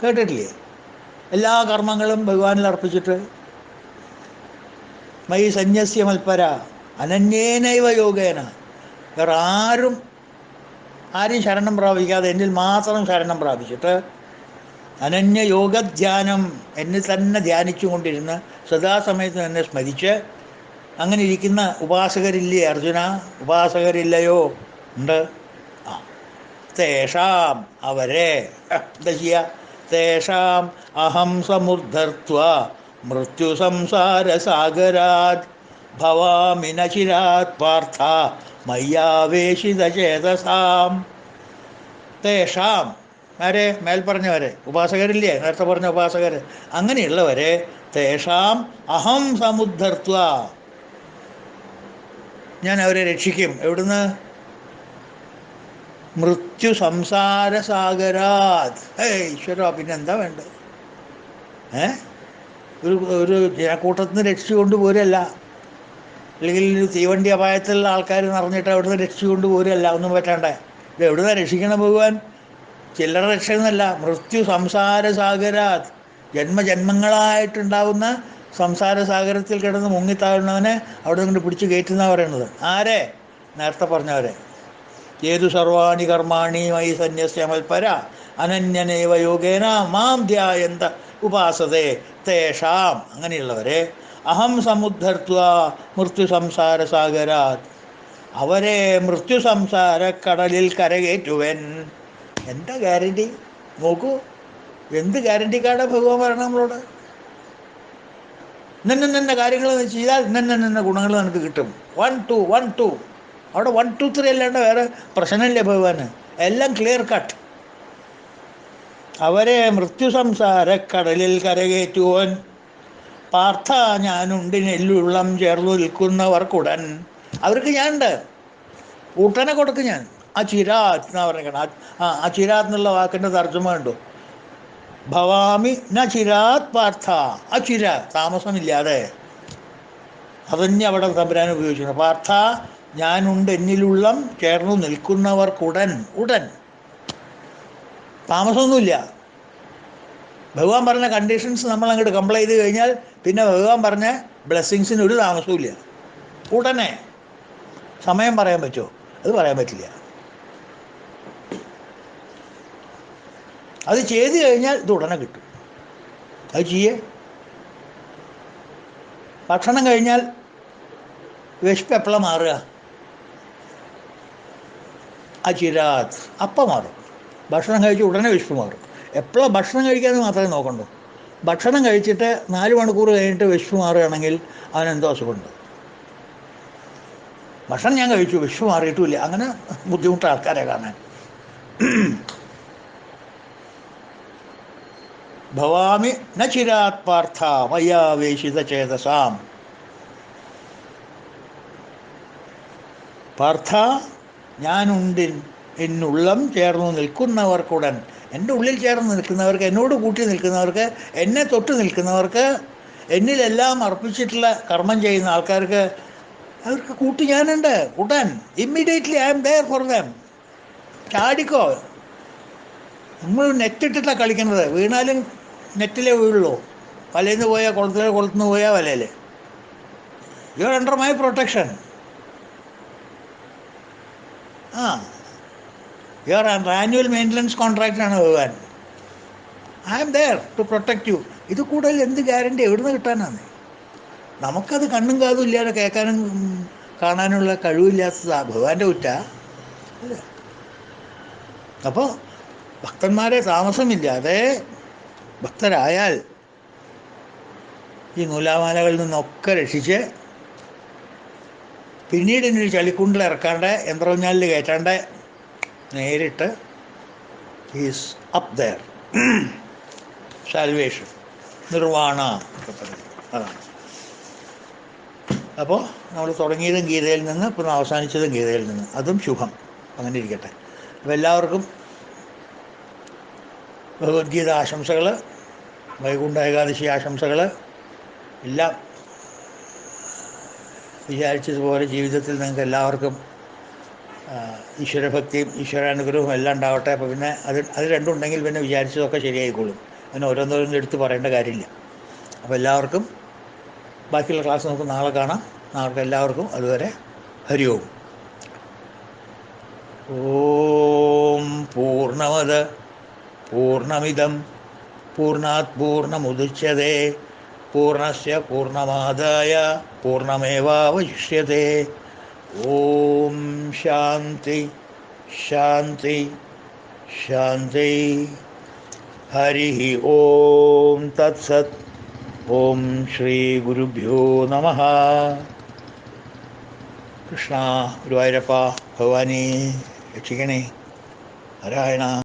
കേട്ടിട്ടില്ലേ? എല്ലാ കർമ്മങ്ങളും ഭഗവാനിൽ അർപ്പിച്ചിട്ട് മയി സന്യസ്യ മൽപര അനന്യേനൈവ യോഗേന, വേറെ ആരും ശരണം പ്രാപിക്കാതെ എന്നിൽ മാത്രം ശരണം പ്രാപിച്ചിട്ട് അനന്യ യോഗധ്യാനം, എന്നിൽ തന്നെ ധ്യാനിച്ചു കൊണ്ടിരുന്ന് സദാസമയത്തും എന്നെ സ്മരിച്ച് അങ്ങനെ ഇരിക്കുന്ന ഉപാസകരില്ലേ അർജുന? ഉപാസകരില്ലയോ? ഉണ്ട്. തേഷാം, അവരെ എന്താ ചെയ്യുക? തേഷാം അഹം സമുദ്ധർത്വാ മൃത്യുസംസാരസാഗരാത് ഭവാമി ന ചിരാത് പാർത്ഥ മയ്യാവേശിതചേതസാം. തേഷാം, ആരെ? മേൽപ്പറഞ്ഞവരെ, ഉപാസകരില്ലേ, നേരത്തെ പറഞ്ഞ ഉപാസകർ, അങ്ങനെയുള്ളവരെ തേഷാം അഹം സമുദ്ധർത്വ, ഞാൻ അവരെ രക്ഷിക്കും. എവിടുന്ന്? മൃത്യു സംസാര സാഗരാത്. ഈശ്വര, പിന്നെ എന്താ വേണ്ടത്? ഒരു ഒരു ജനക്കൂട്ടത്തിൽ നിന്ന് രക്ഷിച്ചു കൊണ്ടുപോരല്ല, അല്ലെങ്കിൽ ഒരു തീവണ്ടി അപായത്തിലുള്ള ആൾക്കാർ നിറഞ്ഞിട്ട് അവിടുന്ന് രക്ഷിച്ചു കൊണ്ടുപോരല്ല, ഒന്നും പറ്റാണ്ടേ. ഇത് എവിടുന്നാണ് രക്ഷിക്കണം ഭഗവാൻ? ചില്ലറ രക്ഷയെന്നല്ല, മൃത്യു സംസാര സാഗരാത്, ജന്മജന്മങ്ങളായിട്ടുണ്ടാവുന്ന സംസാര സാഗരത്തിൽ കിടന്ന് മുങ്ങിത്താഴുന്നവനെ അവിടെ നിന്ന് പിടിച്ച് കയറ്റുന്ന പറയുന്നത്. ആരെ? നേരത്തെ പറഞ്ഞവരെ. ഏതു സർവാണി കർമാണി മയി സന്യസ്യ മൽപര അനന്യനേവ യോഗേന മാം ധ്യായന്ത ഉപാസതേ തേഷാം, അങ്ങനെയുള്ളവരെ അഹം സമുദ്ധർത്വ മൃത്യു സംസാര സാഗരാത്, അവരെ മൃത്യു സംസാര കടലിൽ കരകയറ്റുവൻ. എന്താ ഗ്യാരണ്ടി? നോക്കൂ, എന്ത് ഗ്യാരണ്ടിക്കാണ് ഭഗവാൻ പറയണം നമ്മളോട്? ഇന്നെ കാര്യങ്ങൾ ചെയ്താൽ ഇന്നെ ഗുണങ്ങൾ നമുക്ക് കിട്ടും. 1 2 1 2, അവിടെ 1 2 3 അല്ലാണ്ട് വേറെ പ്രശ്നമില്ല ഭഗവാന്, എല്ലാം ക്ലിയർ കട്ട്. അവരെ മൃത്യു സംസാര കടലിൽ കരകയറ്റുവൻ. പാർത്ഥ ഞാനുണ്ട് നെല്ലുള്ളം ചേർന്നു നിൽക്കുന്നവർക്കുടൻ, അവർക്ക് ഞാനുണ്ട്, ഊട്ടനെ കൊടുക്കും ഞാൻ. അചിരാത് എന്നാ പറഞ്ഞേക്കണം. അചിരാത് എന്നുള്ള വാക്കിൻ്റെ തർജ്ജമ ഉണ്ടോ? ഭവാമി ന ചിരാത് പാർത്ഥ, അചിര, താമസമില്ലാതെ. അതന്നെ അവിടെ തമ്പുരാൻ ഉപയോഗിച്ചിട്ടുണ്ട്. പാർത്ഥ ഞാനുണ്ട് എന്നിലുള്ളം ചേർന്നു നിൽക്കുന്നവർക്കുടൻ, ഉടൻ, താമസമൊന്നുമില്ല. ഭഗവാൻ പറഞ്ഞ കണ്ടീഷൻസ് നമ്മൾ അങ്ങോട്ട് കംപ്ലൈ ചെയ്ത് കഴിഞ്ഞാൽ പിന്നെ ഭഗവാൻ പറഞ്ഞ ബ്ലെസ്സിങ്സിന് ഒരു താമസവും ഇല്ല. ഉടനെ. സമയം പറയാൻ പറ്റുമോ? അത് പറയാൻ പറ്റില്ല. അത് ചെയ്ത് കഴിഞ്ഞാൽ ഇത് ഉടനെ കിട്ടും. അത് ചെയ്യേ. ഭക്ഷണം കഴിഞ്ഞാൽ വിശപ്പ് എപ്പോഴാണ് മാറുക? അചിരാത്, അപ്പം മാറും. ഭക്ഷണം കഴിച്ച് ഉടനെ വിശപ്പ് മാറും. എപ്പോഴാണ് ഭക്ഷണം കഴിക്കാതെ മാത്രമേ നോക്കണ്ടൂ. ഭക്ഷണം കഴിച്ചിട്ട് 4 മണിക്കൂർ കഴിഞ്ഞിട്ട് വിശപ്പ് മാറുകയാണെങ്കിൽ അവനെന്തോ അസുഖമുണ്ട്. ഭക്ഷണം ഞാൻ കഴിച്ചു, വിശപ്പ് മാറിയിട്ടുമില്ല, അങ്ങനെ ബുദ്ധിമുട്ട് ആൾക്കാരെ കാണാൻ. ഭവാമി ന ചിരാത് പാർത്ഥ മയ്യാവേശിത ചേതസാം. പാർത്ഥ ഞാനുണ്ട് എന്നുള്ളം ചേർന്നു നിൽക്കുന്നവർക്കുടൻ, എൻ്റെ ഉള്ളിൽ ചേർന്ന് നിൽക്കുന്നവർക്ക്, എന്നോട് കൂട്ടി നിൽക്കുന്നവർക്ക്, എന്നെ തൊട്ട് നിൽക്കുന്നവർക്ക്, എന്നിലെല്ലാം അർപ്പിച്ചിട്ടുള്ള കർമ്മം ചെയ്യുന്ന ആൾക്കാർക്ക്, അവർക്ക് കൂട്ടി ഞാനുണ്ട് ഉടൻ. Immediately I'm there for them. ചാടിക്കോ. നമ്മൾ നെറ്റിട്ടിട്ടാണ് കളിക്കുന്നത്. വീണാലും നെറ്റിലേ വീഴുള്ളൂ. വലയിന്ന് പോയാൽ കുളത്തുനിന്ന് പോയാൽ വലയിൽ. You are under my protection. Your annual maintenance കോൺട്രാക്റ്റാണ് ഭഗവാൻ. I am there to protect you. ഇത് കൂടുതൽ എന്ത് ഗ്യാരണ്ടി എവിടുന്ന് കിട്ടാനാണ്? നമുക്കത് കണ്ണും കാതും ഇല്ലാതെ കേൾക്കാനും കാണാനുള്ള കഴിവില്ലാത്തതാണ് ഭഗവാന്റെ കുറ്റ. അപ്പോൾ ഭക്തന്മാരെ താമസമില്ലാതെ ഭക്തരായാൽ ഈ നൂലാമാലകളിൽ നിന്നൊക്കെ രക്ഷിച്ച് പിന്നീട് ഇനി ചളിക്കുണ്ടിൽ ഇറക്കാണ്ട് യന്ത്രഞ്ഞാലിൽ കയറ്റാണ്ട് നേരിട്ട് ഈസ് അപ്പ് ദെയർ. സാൽവേഷൻ, നിർവാണ ഒക്കെ പറയും. അതാണ്. അപ്പോൾ നമ്മൾ തുടങ്ങിയതും ഗീതയിൽ നിന്ന്, ഇപ്പം അവസാനിച്ചതും ഗീതയിൽ നിന്ന്. അതും ശുഭം. അങ്ങനെ ഇരിക്കട്ടെ. അപ്പോൾ എല്ലാവർക്കും ഭഗവത്ഗീത ആശംസകൾ, വൈകുണ്ഠ ഏകാദശി ആശംസകൾ. എല്ലാം വിചാരിച്ചതുപോലെ ജീവിതത്തിൽ നിങ്ങൾക്ക് എല്ലാവർക്കും ഈശ്വരഭക്തിയും ഈശ്വരാനുഗ്രഹവും എല്ലാം ഉണ്ടാവട്ടെ. അപ്പോൾ പിന്നെ അത് രണ്ടുണ്ടെങ്കിൽ പിന്നെ വിചാരിച്ചതൊക്കെ ശരിയായിക്കോളും. പിന്നെ ഓരോന്നോരോന്നും എടുത്ത് പറയേണ്ട കാര്യമില്ല. അപ്പോൾ എല്ലാവർക്കും ബാക്കിയുള്ള ക്ലാസ് നമുക്ക് നാളെ കാണാം. നാളെ എല്ലാവർക്കും അതുവരെ ഹരി ഓം. ഓം പൂർണ്ണമദ പൂർണ്ണമിദം പൂർണ്ണാത് പൂർണ്ണമുദച്യതേ പൂർണ്ണസ്യ പൂർണ്ണമാദായ പൂർണ്ണമേവാവശിഷ്യതേ. ഓം ശാന്തി ശാന്തി ശാന്തി. ഹരി ഓം തത്സത്. ഓം ശ്രീ ഗുരുഭ്യോ നമഃ. കൃഷ്ണ, ഗുരുവായൂരപ്പ, ഭഗവാനേ രക്ഷിക്കണേ. നാരായണ.